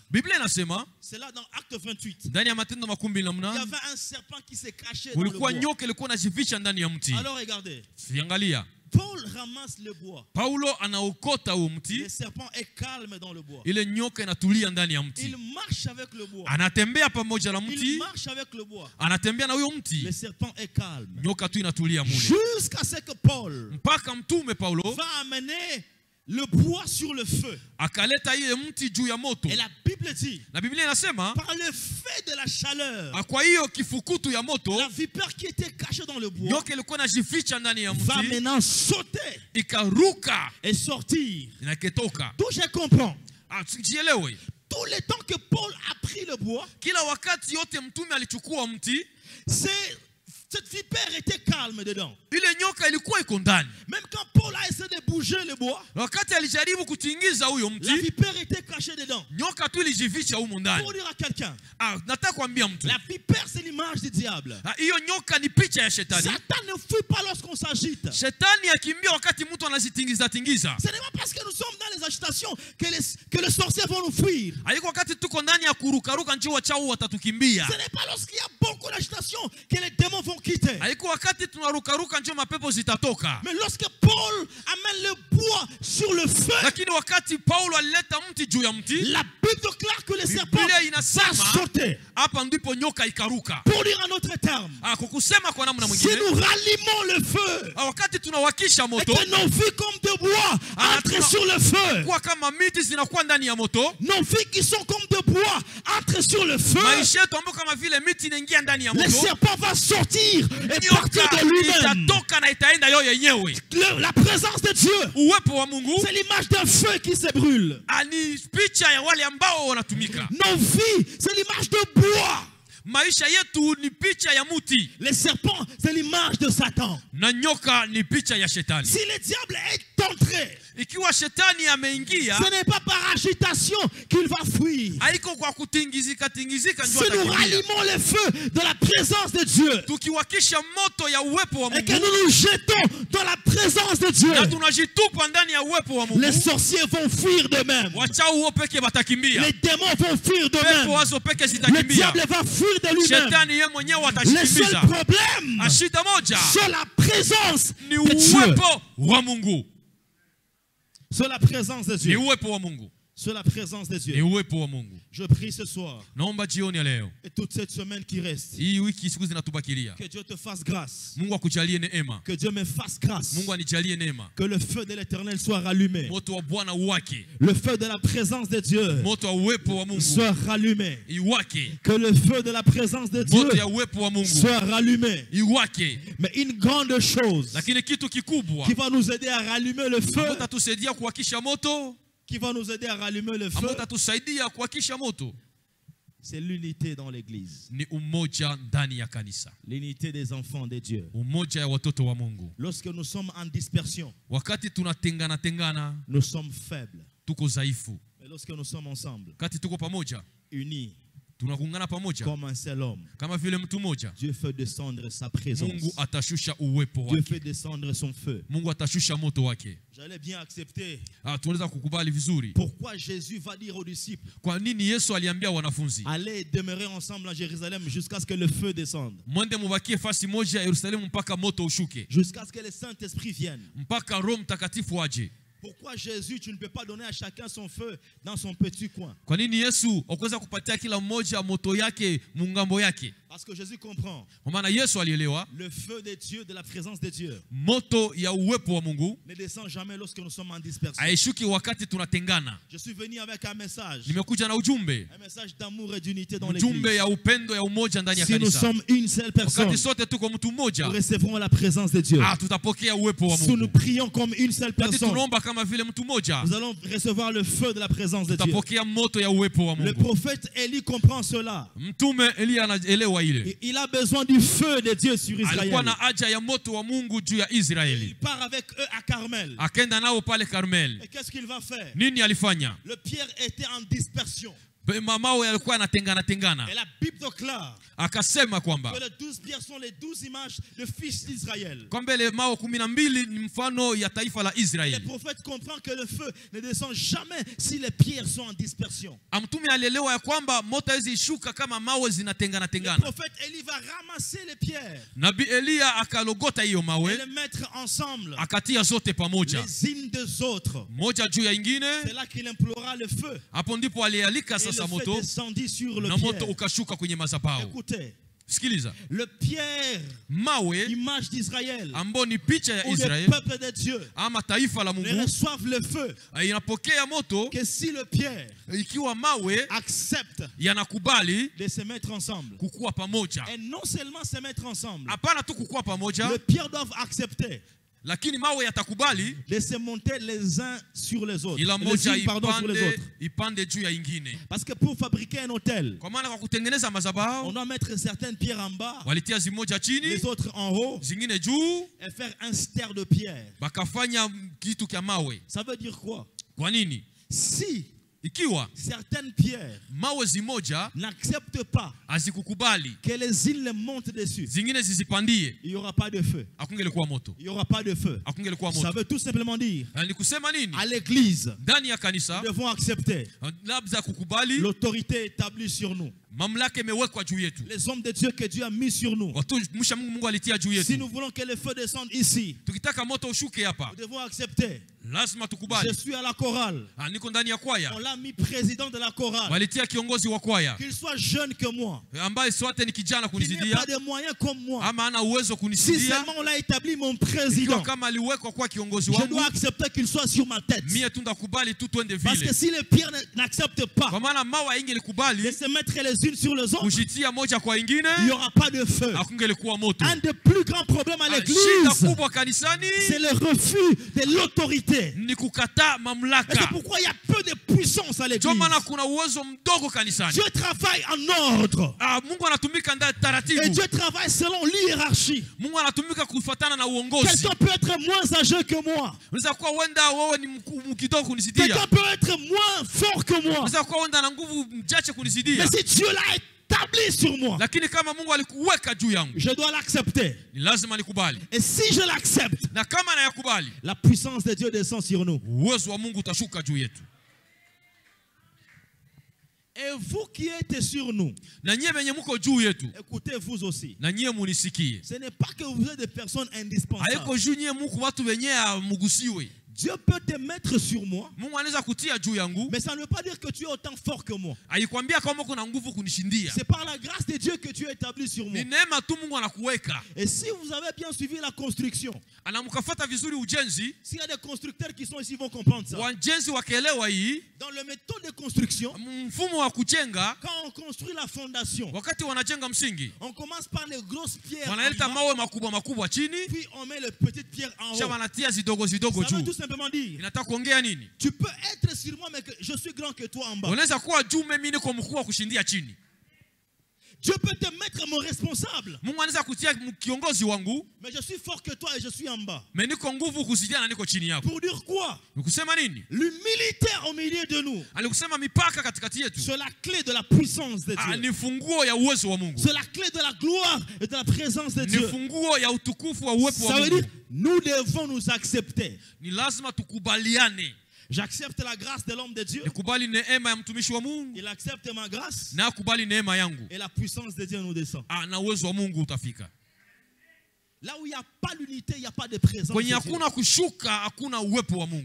Speaker 2: Biblia inasema,
Speaker 1: c'est là dans Acte 28,
Speaker 2: ndani ya Matendo 28,
Speaker 1: il y avait un serpent qui s'est caché dans le
Speaker 2: kulikuwa
Speaker 1: bois.
Speaker 2: nyoka ilikuwa inajificha ndani ya mti.
Speaker 1: Alors regardez,
Speaker 2: siangalia,
Speaker 1: Paul ramasse le bois.
Speaker 2: Paulo anaokota huo mti.
Speaker 1: Le serpent est calme dans le bois.
Speaker 2: Ile nyoka inatulia ndani ya mti.
Speaker 1: Il marche avec le bois.
Speaker 2: Anatembea pamoja na mti.
Speaker 1: Il marche avec le bois.
Speaker 2: Anatembea na huyo mti.
Speaker 1: Le serpent est calme.
Speaker 2: Nyoka tu inatulia mule.
Speaker 1: Jusqu'à ce que Paul
Speaker 2: mpaka mtume Paulo
Speaker 1: va amener le bois sur le feu.
Speaker 2: Akaleta ile mti juu ya moto.
Speaker 1: Et la Bible dit,
Speaker 2: na Biblia inasema,
Speaker 1: par le fait de la chaleur,
Speaker 2: kwa hiyo kifukutu ya moto,
Speaker 1: la vipère qui était cachée dans le bois,
Speaker 2: nyoka ilikuwa inajificha ndani ya mti,
Speaker 1: va maintenant sauter,
Speaker 2: ikaruka
Speaker 1: et sortir.
Speaker 2: Inaketoka.
Speaker 1: Tout je comprends.
Speaker 2: Jielewe.
Speaker 1: Tout le temps que Paul a pris le bois,
Speaker 2: kila wakati yote mtume alichukua mti,
Speaker 1: cette vipère était calme dedans.
Speaker 2: Ile nyoka ilikuwa iko ndani.
Speaker 1: Même quand Paul a essayé de bouger le bois,
Speaker 2: wakati alijaribu kutingiza huyo mti,
Speaker 1: la vipère était cachée dedans.
Speaker 2: Nyoka tu ilijificha humo ndani.
Speaker 1: Pour dire à quelqu'un,
Speaker 2: nataka kuambia mtu,
Speaker 1: la vipère c'est l'image du diable.
Speaker 2: Hiyo nyoka ni picha ya shetani.
Speaker 1: Satan ne fuit pas lorsqu'on s'agite.
Speaker 2: Shetani akimbia wakati mtu anazitingiza tingiza.
Speaker 1: Ce n'est pas parce que nous sommes dans les agitations que les sorciers vont nous fuir.
Speaker 2: Haiko wakati tuko ndani ya kurukaruka njoo wachao watatukimbia.
Speaker 1: Ce n'est pas lorsqu'il y a beaucoup d'agitation que les démons vont quitter.
Speaker 2: Haiko wakati tunarukaruka njoo mapepo zitatoka.
Speaker 1: Mais lorsque Paul amène le bois sur le feu,
Speaker 2: lakini wakati Paulo alileta mti juu ya mti,
Speaker 1: la Bible déclare que le serpent va sauter.
Speaker 2: Hapa ndipo nyoka ikaruka.
Speaker 1: Pour dire en autre terme,
Speaker 2: kukusema kwa namna mwingine,
Speaker 1: si nous rallumons le feu,
Speaker 2: wakati tunawakisha moto,
Speaker 1: et que nos vies comme de bois entrent sur le feu,
Speaker 2: kwa kama miti zinakuwa ndani ya moto,
Speaker 1: nos vies qui sont comme de bois entrent sur le feu,
Speaker 2: maisha yetu ambayo kama vile miti inaingia ndani ya moto,
Speaker 1: le serpent va sortir et partir de lui-même.
Speaker 2: Itatoka na itaenda yo yenyewe.
Speaker 1: La présence de Dieu,
Speaker 2: uwepo wa Mungu,
Speaker 1: c'est l'image d'un feu qui se brûle.
Speaker 2: Ani picha ya wale ambao wanatumika.
Speaker 1: Nos vies, c'est l'image de bois.
Speaker 3: Maisha yetu ni picha ya muti.
Speaker 1: Les serpents, c'est l'image de Satan.
Speaker 3: Na nyoka ni picha ya shetani.
Speaker 1: Si le diable est entré,
Speaker 3: ikiwa shetani ameingia,
Speaker 1: ce n'est pas par agitation qu'il va fuir.
Speaker 3: Haiko kwa kutingizika tingizika njoo
Speaker 1: atakimbia. Si nous rallumons le feu de la présence de Dieu,
Speaker 3: tukiwakisha moto ya uwepo wa Mungu,
Speaker 1: et que nous nous jetons dans la présence de Dieu,
Speaker 3: na tunajitupa ndani ya uwepo wa Mungu,
Speaker 1: les sorciers vont fuir d'eux-mêmes.
Speaker 3: Wachao wao peke batakimbia.
Speaker 1: Les démons vont fuir d'eux-mêmes.
Speaker 3: Pepo wazo peke zitakimbia.
Speaker 1: Le diable va fuir de lui-même.
Speaker 3: Shetani yeye mwenyewe atakimbiza.
Speaker 1: Le seul problème,
Speaker 3: ashida moja,
Speaker 1: c'est la présence
Speaker 3: ni
Speaker 1: de Dieu.
Speaker 3: Uwepo wa Mungu.
Speaker 1: C'est la présence de Dieu.
Speaker 3: Ni uwepo wa Mungu.
Speaker 1: C'est la présence de Dieu.
Speaker 3: Ni uwepo wa Mungu.
Speaker 1: Je prie ce soir.
Speaker 3: Naomba jioni ya leo.
Speaker 1: Et toute cette semaine qui reste.
Speaker 3: Hii wiki siku zinatubakilia.
Speaker 1: Que Dieu te fasse grâce.
Speaker 3: Mungu akujalie neema.
Speaker 1: Que Dieu me fasse grâce.
Speaker 3: Mungu anijalie neema.
Speaker 1: Que le feu de l'Éternel soit rallumé.
Speaker 3: Moto wa Bwana uwake.
Speaker 1: Le feu de la présence de Dieu.
Speaker 3: Moto wa uwepo wa Mungu
Speaker 1: soit rallumé.
Speaker 3: Iwake.
Speaker 1: Que le feu de la présence de Dieu
Speaker 3: moto ya uwepo wa Mungu
Speaker 1: soit rallumé.
Speaker 3: Iwake.
Speaker 1: Mais une grande chose
Speaker 3: lakini kitu kikubwa
Speaker 1: qui va nous aider à rallumer le feu,
Speaker 3: itatusaidia kuwakisha moto,
Speaker 1: qui va nous aider à rallumer le feu,
Speaker 3: itatusaidia kuwakisha moto,
Speaker 1: c'est l'unité dans l'église.
Speaker 3: Ni umoja ndani ya kanisa.
Speaker 1: L'unité des enfants de Dieu.
Speaker 3: Umoja ya watoto wa Mungu.
Speaker 1: Lorsque nous sommes en dispersion,
Speaker 3: wakati tunatengana tengana,
Speaker 1: nous sommes faibles.
Speaker 3: Tuko dhaifu.
Speaker 1: Mais lorsque nous sommes ensemble,
Speaker 3: kati tuko pamoja,
Speaker 1: unis,
Speaker 3: tunakungana pamoja
Speaker 1: comme un seul homme,
Speaker 3: kama vile mtu mmoja,
Speaker 1: Dieu fait descendre sa présence.
Speaker 3: Mungu atashusha uwepo wake.
Speaker 1: Dieu fait descendre son feu.
Speaker 3: Mungu atashusha moto wake.
Speaker 1: J'allais bien accepter.
Speaker 3: Tunaweza kukubali vizuri.
Speaker 1: Pourquoi Jésus va dire aux disciples,
Speaker 3: kwa nini Yesu aliambia wanafunzi,
Speaker 1: allez demeurer ensemble en Jérusalem jusqu'à ce que le feu descende.
Speaker 3: Mwende mubakie fasi moja Yerusalemu mpaka moto ushuke.
Speaker 1: Jusqu'à ce que le Saint-Esprit vienne.
Speaker 3: Mpaka Roho Mtakatifu aje.
Speaker 1: Pourquoi Jésus, tu ne peux pas donner à chacun son feu dans son petit coin?
Speaker 3: Kwa nini Yesu okuweza kupatia kila mmoja moto yake mungambo yake?
Speaker 1: Parce que Jésus comprend.
Speaker 3: Kwa maana Yesu alielewa,
Speaker 1: le feu de Dieu, de la présence de Dieu,
Speaker 3: moto ya uwepo wa Mungu
Speaker 1: ne descend jamais lorsque nous sommes en dispersion.
Speaker 3: Aishuki wakati tunatengana.
Speaker 1: Je suis venu avec un message.
Speaker 3: Nimekuja na ujumbe.
Speaker 1: Un message d'amour et d'unité dans l'église.
Speaker 3: Ujumbe ya upendo ya umoja ndani ya kanisa.
Speaker 1: Si nous sommes une seule personne,
Speaker 3: wakati sote tuko mtu mmoja,
Speaker 1: nous recevrons la présence de Dieu.
Speaker 3: tutapokea uwepo wa Mungu.
Speaker 1: Si nous prions comme une seule personne,
Speaker 3: tunaomba kama vile mtu mmoja,
Speaker 1: nous allons recevoir le feu de la présence de Dieu.
Speaker 3: Tutapokea moto ya uwepo wa Mungu.
Speaker 1: Le prophète Élie comprend cela.
Speaker 3: Mtume Elia anaelewa ile.
Speaker 1: Il a besoin du feu de Dieu sur Israël.
Speaker 3: Alikuwa na haja ya moto wa Mungu juu ya Israeli.
Speaker 1: Il part avec eux à Carmel.
Speaker 3: Akaenda nao pale Carmel.
Speaker 1: Et qu'est-ce qu'il va faire?
Speaker 3: Nini alifanya?
Speaker 1: Le Pierre était en dispersion.
Speaker 3: Mamao yalikuwa yanatengana tengana.
Speaker 1: Et la Bible déclare
Speaker 3: akasema kwamba
Speaker 1: que les 12 pierres sont les 12 images de fils d'Israël.
Speaker 3: Kwamba ile mao 12 ni mfano ya taifa la Israeli.
Speaker 1: Le prophète comprend que le feu ne descend jamais si les pierres sont en dispersion.
Speaker 3: Mtume alielewa ya kwamba moto hizi shuka kama mawe zinatengana tengana.
Speaker 1: Le prophète Élie va ramasser les pierres.
Speaker 3: Nabii Elia akalogota hiyo mawe.
Speaker 1: Et les mettre ensemble.
Speaker 3: Akatia zote pamoja.
Speaker 1: Les unes des autres.
Speaker 3: Moja juu ya ingine.
Speaker 1: C'est là qu'il implora le feu.
Speaker 3: Hapo ndipo alialika sasa moto.
Speaker 1: Na
Speaker 3: moto ukashuka kwenye madhabahu.
Speaker 1: Écoutez.
Speaker 3: Sikiliza.
Speaker 1: Le pierre,
Speaker 3: mawe,
Speaker 1: image d'Israël,
Speaker 3: ambao ni picha ya Israeli,
Speaker 1: le peuple de Dieu,
Speaker 3: ama taifa la Mungu,
Speaker 1: reçoivent le feu,
Speaker 3: inapokea moto,
Speaker 1: que si le pierre,
Speaker 3: ikiwa mawe,
Speaker 1: accepte,
Speaker 3: yanakubali,
Speaker 1: de se mettre ensemble,
Speaker 3: kukua pamoja,
Speaker 1: et non seulement se mettre ensemble,
Speaker 3: hapana tu kukua pamoja,
Speaker 1: le pierre doivent accepter,
Speaker 3: lakini mawe yatakubali,
Speaker 1: de se monter les uns sur les autres,
Speaker 3: ila moja
Speaker 1: sur les autres.
Speaker 3: Ipande juu ya ingine.
Speaker 1: Parce que pour fabriquer un hôtel,
Speaker 3: kwa maana kwa kutengeneza madhabahu,
Speaker 1: on doit mettre certaines pierres en bas,
Speaker 3: walitia zimoja chini,
Speaker 1: les autres en haut,
Speaker 3: zingine juu,
Speaker 1: et faire un stère de pierre.
Speaker 3: Bakafanya kitu kia mawe.
Speaker 1: Ça veut dire quoi?
Speaker 3: Kwa nini?
Speaker 1: Si
Speaker 3: ikiwa
Speaker 1: certaines pierres
Speaker 3: mawe zimoja
Speaker 1: n'acceptent pas
Speaker 3: azikukubali
Speaker 1: que les îles montent dessus,
Speaker 3: zingine zizipandie,
Speaker 1: il y aura pas de feu.
Speaker 3: Akungelikuwa moto.
Speaker 1: Il y aura pas de feu.
Speaker 3: Akungelikuwa moto.
Speaker 1: Ça veut tout simplement dire,
Speaker 3: ni kusema nini?
Speaker 1: à l'église,
Speaker 3: ndani ya kanisa,
Speaker 1: nous devons accepter
Speaker 3: labda kukubali
Speaker 1: l'autorité établie sur nous.
Speaker 3: Mamlaka imewekwa juu yetu.
Speaker 1: Les hommes de Dieu que Dieu a mis sur nous.
Speaker 3: Watumishi Mungu alitia juu yetu.
Speaker 1: Si nous voulons que le feu descende ici,
Speaker 3: tukitaka moto ushuke hapa,
Speaker 1: nous devons accepter.
Speaker 3: Lazima tukubali.
Speaker 1: Je suis à la chorale.
Speaker 3: Niko ndani ya kwaya.
Speaker 1: On l'a mis président de la chorale.
Speaker 3: Walitia kiongozi wa kwaya.
Speaker 1: Qu'il soit jeune que moi.
Speaker 3: Ambaye sote ni kijana kunizidia.
Speaker 1: Qu'il n'ait pas de moyens comme moi.
Speaker 3: Ama ana uwezo kunizidia.
Speaker 1: Si seulement on l'a établi mon président.
Speaker 3: Kama aliwekwa kwa kiongozi wangu.
Speaker 1: Je dois accepter qu'il soit sur ma tête.
Speaker 3: Mie tu ndakubali tu twende vile.
Speaker 1: Parce que si les pierres n'acceptent pas.
Speaker 3: Kwa maana mawe ingelikubali.
Speaker 1: De se mettre les unes sur les autres.
Speaker 3: Kujitia moja kwa ingine.
Speaker 1: Il n'y aura pas de feu.
Speaker 3: Akungelikuwa moto.
Speaker 1: Un des plus grands problèmes à l'église. C'est le refus de l'autorité. l'autorité.
Speaker 3: Ni kukataa mamlaka.
Speaker 1: Et c'est pourquoi il y a peu de puissance à l'église.
Speaker 3: Kuna uwezo mdogo kanisani.
Speaker 1: Dieu travaille en ordre.
Speaker 3: Mungu anatumika ndani taratibu.
Speaker 1: Et Dieu travaille selon l'hiérarchie.
Speaker 3: Mungu anatumika kufuatana na uongozi.
Speaker 1: Quelqu'un peut être moins âgé que moi.
Speaker 3: Unaweza kuwa wenda wewe ni mkidogo kunisidia.
Speaker 1: Quelqu'un peut être moins fort que moi.
Speaker 3: Unaweza kuwa wenda na nguvu mchache kunisidia.
Speaker 1: Mais si Dieu l'a établi sur moi,
Speaker 3: lakini kama Mungu alikuweka juu yangu,
Speaker 1: je dois l'accepter.
Speaker 3: Ni lazima nikubali.
Speaker 1: Et si je l'accepte,
Speaker 3: na kama nayakubali,
Speaker 1: la puissance de Dieu descend sur nous.
Speaker 3: Uwezo wa Mungu utashuka juu yetu.
Speaker 1: Et vous qui êtes sur nous,
Speaker 3: na nyie wenye mko juu yetu,
Speaker 1: écoutez vous aussi.
Speaker 3: Na nyie munisikie.
Speaker 1: Ce n'est pas que vous êtes des personnes indispensables.
Speaker 3: Haiko juu nyie mko watu wenye mugusiwe.
Speaker 1: Dieu peut te mettre sur moi,
Speaker 3: Mungu anaweza kutia juu yangu,
Speaker 1: mais ça ne veut pas dire que tu es autant fort que moi.
Speaker 3: Haikwambia kama uko na nguvu kunishindia.
Speaker 1: C'est par la grâce de Dieu que tu es établi sur moi.
Speaker 3: Ni neema tu Mungu anakuweka.
Speaker 1: Et si vous avez bien suivi la construction,
Speaker 3: anamkafuata vizuri ujenzi,
Speaker 1: s'il y a des constructeurs qui sont ici, vont comprendre ça.
Speaker 3: Wajenzi wakielewa hii,
Speaker 1: dans le méthode de construction,
Speaker 3: mfumo wa kujenga,
Speaker 1: quand on construit la fondation,
Speaker 3: wakati wanajenga msingi,
Speaker 1: on commence par les grosses pierres,
Speaker 3: wanaleta mawe makubwa makubwa chini,
Speaker 1: puis on met les petites pierres en haut.
Speaker 3: Kisha wanatia zidogo zidogo juu.
Speaker 1: Ça veut tout simplement dire,
Speaker 3: inataka kuongea nini?
Speaker 1: Tu peux être sur moi mais que je suis grand que toi en bas.
Speaker 3: Unaweza kuwa juu mimi niko mkubwa kushindia chini.
Speaker 1: Dieu peut te mettre mon responsable.
Speaker 3: Mungu anaweza kutia kiongozi wangu,
Speaker 1: mais je suis fort que toi et je suis en bas.
Speaker 3: Mais niko nguvu kuzidia na niko chini yako.
Speaker 1: Pour dire quoi?
Speaker 3: Nikusema nini?
Speaker 1: L'humilité au milieu de nous.
Speaker 3: Alikusema mipaka katikati yetu.
Speaker 1: C'est la clé de la puissance de Dieu.
Speaker 3: Ni funguo ya uwezo wa Mungu.
Speaker 1: C'est la clé de la gloire et de la présence de Dieu.
Speaker 3: Ni funguo ya utukufu wa uwepo wa Mungu.
Speaker 1: Ça veut dire nous devons nous accepter.
Speaker 3: Ni lazima tukubaliane.
Speaker 1: J'accepte la grâce de l'homme de Dieu.
Speaker 3: Il
Speaker 1: accepte ma grâce.
Speaker 3: Et
Speaker 1: la puissance de Dieu nous descend. Là où il n'y a pas l'unité, il n'y a pas de présence de Dieu.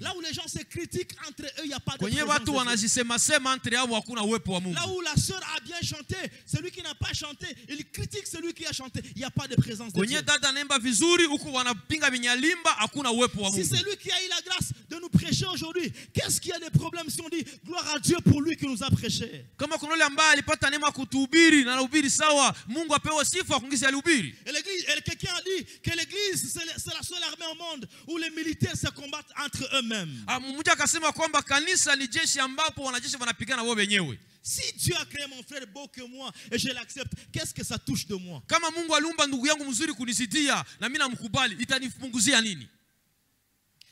Speaker 1: Là où les gens se critiquent entre eux, il n'y a pas de présence de Dieu. Là où la sœur a bien chanté, celui qui n'a pas chanté, il critique celui qui a chanté. Il n'y a pas de présence de Dieu. Si c'est lui qui a eu la grâce de nous prêcher aujourd'hui, qu'est-ce qu'il y a de problème si on dit gloire à Dieu pour lui qui nous a prêché? Et quelqu'un a dit que l'église c'est la seule armée au monde où les militaires se combattent entre eux-mêmes. Si Dieu a créé mon frère beau que moi et je l'accepte, qu'est-ce que ça touche de moi?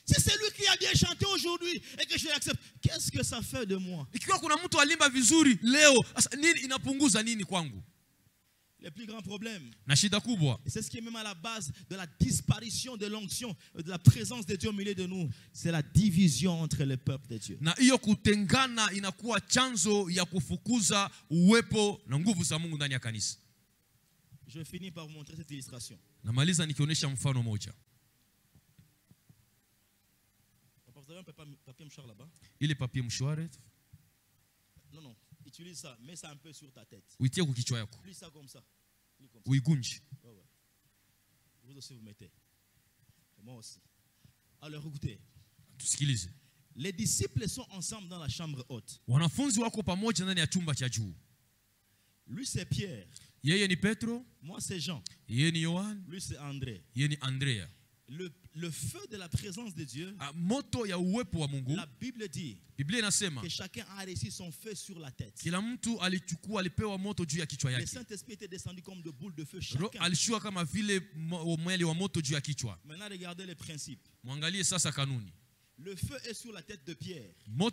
Speaker 1: Si c'est lui qui a bien chanté aujourd'hui et que je l'accepte, qu'est-ce que ça fait de moi? Le plus grand problème, et c'est ce qui est même à la base de la disparition de l'onction, de la présence de Dieu au milieu de nous, c'est la division entre les peuples de Dieu. Je finis par vous montrer cette illustration. Vous avez un papier mouchoir là-bas?
Speaker 3: Il est papier mouchoir.
Speaker 1: Non. Utilise ça, mets ça un peu sur ta tête.
Speaker 3: Plie
Speaker 1: ça comme ça.
Speaker 3: Ouais.
Speaker 1: Vous aussi vous mettez. Et moi aussi. Alors écoutez. Les disciples sont ensemble dans la chambre haute. Lui c'est Pierre. Moi c'est Jean. Lui c'est André. Le feu de la présence de Dieu, la Bible dit que chacun a reçu son feu sur la tête. Le Saint-Esprit était descendu comme de boules de feu chacun. Maintenant regardez les principes. Le feu est sur la tête de Pierre. Le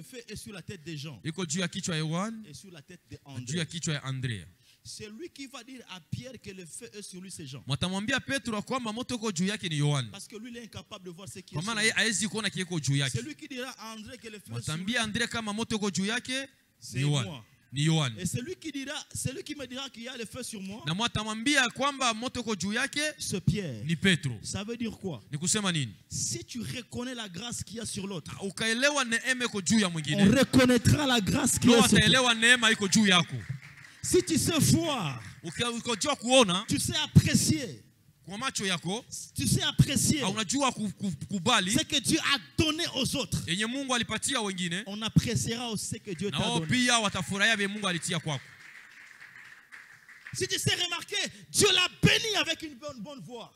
Speaker 1: feu est sur la tête de Jean. Et sur la tête d'André. C'est lui qui va dire à Pierre que le feu est sur lui, c'est Jean. Parce que lui, il est incapable de voir ce qui est sur lui. C'est lui qui dira à André que le feu est sur lui. C'est moi. Et c'est lui qui me dira qu'il y a le feu sur moi. Ce Pierre. Ça veut dire quoi? Si tu reconnais la grâce qu'il y a sur l'autre, on reconnaîtra la grâce qu'il y a sur toi. Si tu sais voir, tu sais apprécier. Tu sais apprécier ce que Dieu a donné aux autres. On appréciera aussi ce que Dieu t'a donné. Si tu sais remarquer, Dieu l'a béni avec une bonne voix.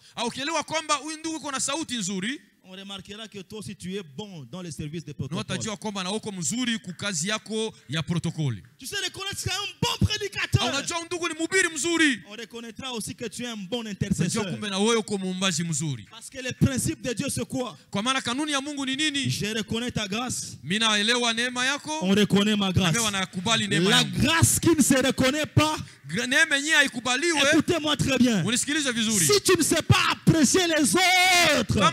Speaker 1: On remarquera que toi aussi tu es bon dans le service de protocole.
Speaker 3: Tu sais
Speaker 1: reconnaître que tu es un bon prédicateur. On reconnaîtra aussi que tu es un bon intercesseur. Parce que le principe de Dieu c'est quoi? Je reconnais ta grâce. On reconnaît ma grâce. La grâce qui ne se reconnaît pas, écoutez-moi très bien. Si tu ne sais pas apprécier les autres, on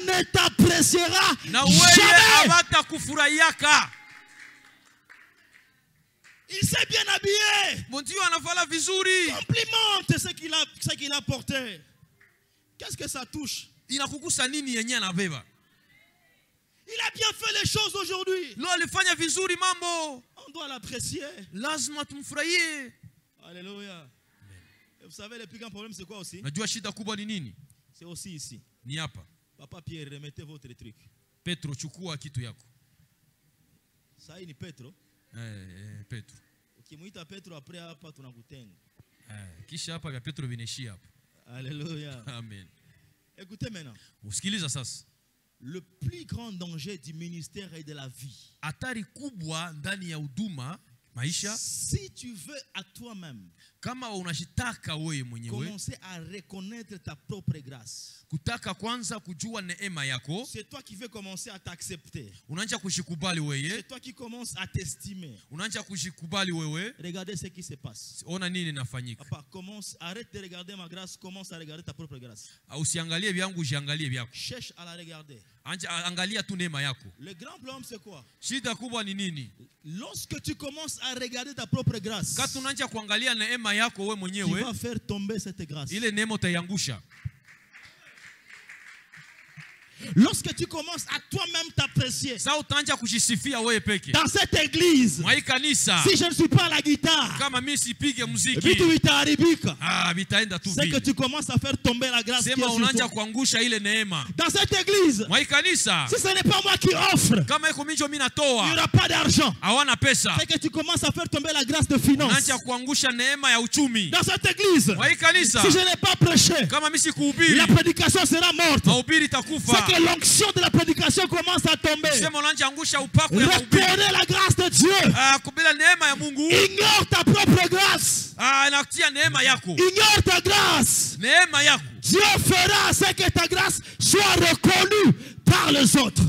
Speaker 1: ne t'appréciera jamais. Il s'est bien habillé. Complimente ce qu'il a porté. Qu'est-ce que ça touche? Il a bien fait les choses aujourd'hui. On doit l'apprécier. Alléluia. Vous savez, le plus grand problème, c'est quoi aussi? C'est aussi ici. Papa Pierre, remettez votre truc.
Speaker 3: Petro, chukua kitu yako.
Speaker 1: Ça ni Petro.
Speaker 3: Petro.
Speaker 1: Ukimuita Petro après hapa tunakutenga.
Speaker 3: Kisha hapa vya Petro vineshia hapa.
Speaker 1: Alléluia.
Speaker 3: Amen.
Speaker 1: Écoutez maintenant.
Speaker 3: Usikiliza sasa.
Speaker 1: Le plus grand danger du ministère et de la vie.
Speaker 3: Hatari kubwa ndani ya huduma maisha.
Speaker 1: Si tu veux à toi-même,
Speaker 3: kama unashitaka wewe mwenyewe,
Speaker 1: commencer à reconnaître ta propre grâce.
Speaker 3: Kutaka kwanza kujua neema yako.
Speaker 1: C'est toi qui veux commencer à t'accepter.
Speaker 3: Unaanza kushikubali wewe.
Speaker 1: C'est toi qui commences à t'estimer.
Speaker 3: Unaanza kushikubali wewe.
Speaker 1: Regardez ce qui se passe.
Speaker 3: Ona nini inafanyika.
Speaker 1: Papa, arrête de regarder ma grâce, commence à regarder ta propre grâce.
Speaker 3: Usiangalie vyangu, usiangalie vyako.
Speaker 1: Cherche à la regarder.
Speaker 3: Angalia tu neema yako.
Speaker 1: Le grand problème c'est quoi?
Speaker 3: Shida kubwa ni nini?
Speaker 1: Lorsque tu commences à regarder ta propre grâce,
Speaker 3: kati unaanza kuangalia neema yako wewe mwenyewe,
Speaker 1: tu vas faire tomber cette grâce.
Speaker 3: Ile neema utaiangusha.
Speaker 1: Lorsque tu commences à toi-même t'apprécier,
Speaker 3: dans
Speaker 1: cette église, si je ne suis pas à la guitare, c'est que tu commences à faire tomber la grâce qui est sur toi. Dans cette église, si ce n'est pas moi qui offre, il n'y aura pas d'argent. C'est que tu commences à faire tomber la grâce de finance. Dans cette église, si je n'ai pas prêché, la prédication sera morte. C'est que l'onction de la prédication commence à tomber. Reconnais la grâce de Dieu. Ignore ta propre grâce. Ignore ta grâce. Dieu fera ce que ta grâce soit reconnue par les autres.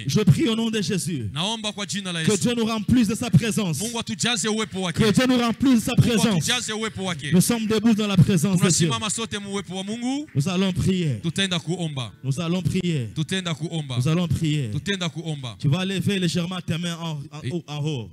Speaker 1: Je prie au nom de Jésus. Que Dieu nous remplisse de sa présence. Que Dieu nous remplisse de sa présence. Nous sommes debout dans la présence de Dieu. Nous allons prier. Nous allons prier. Nous allons prier. Tu vas lever légèrement tes mains en haut.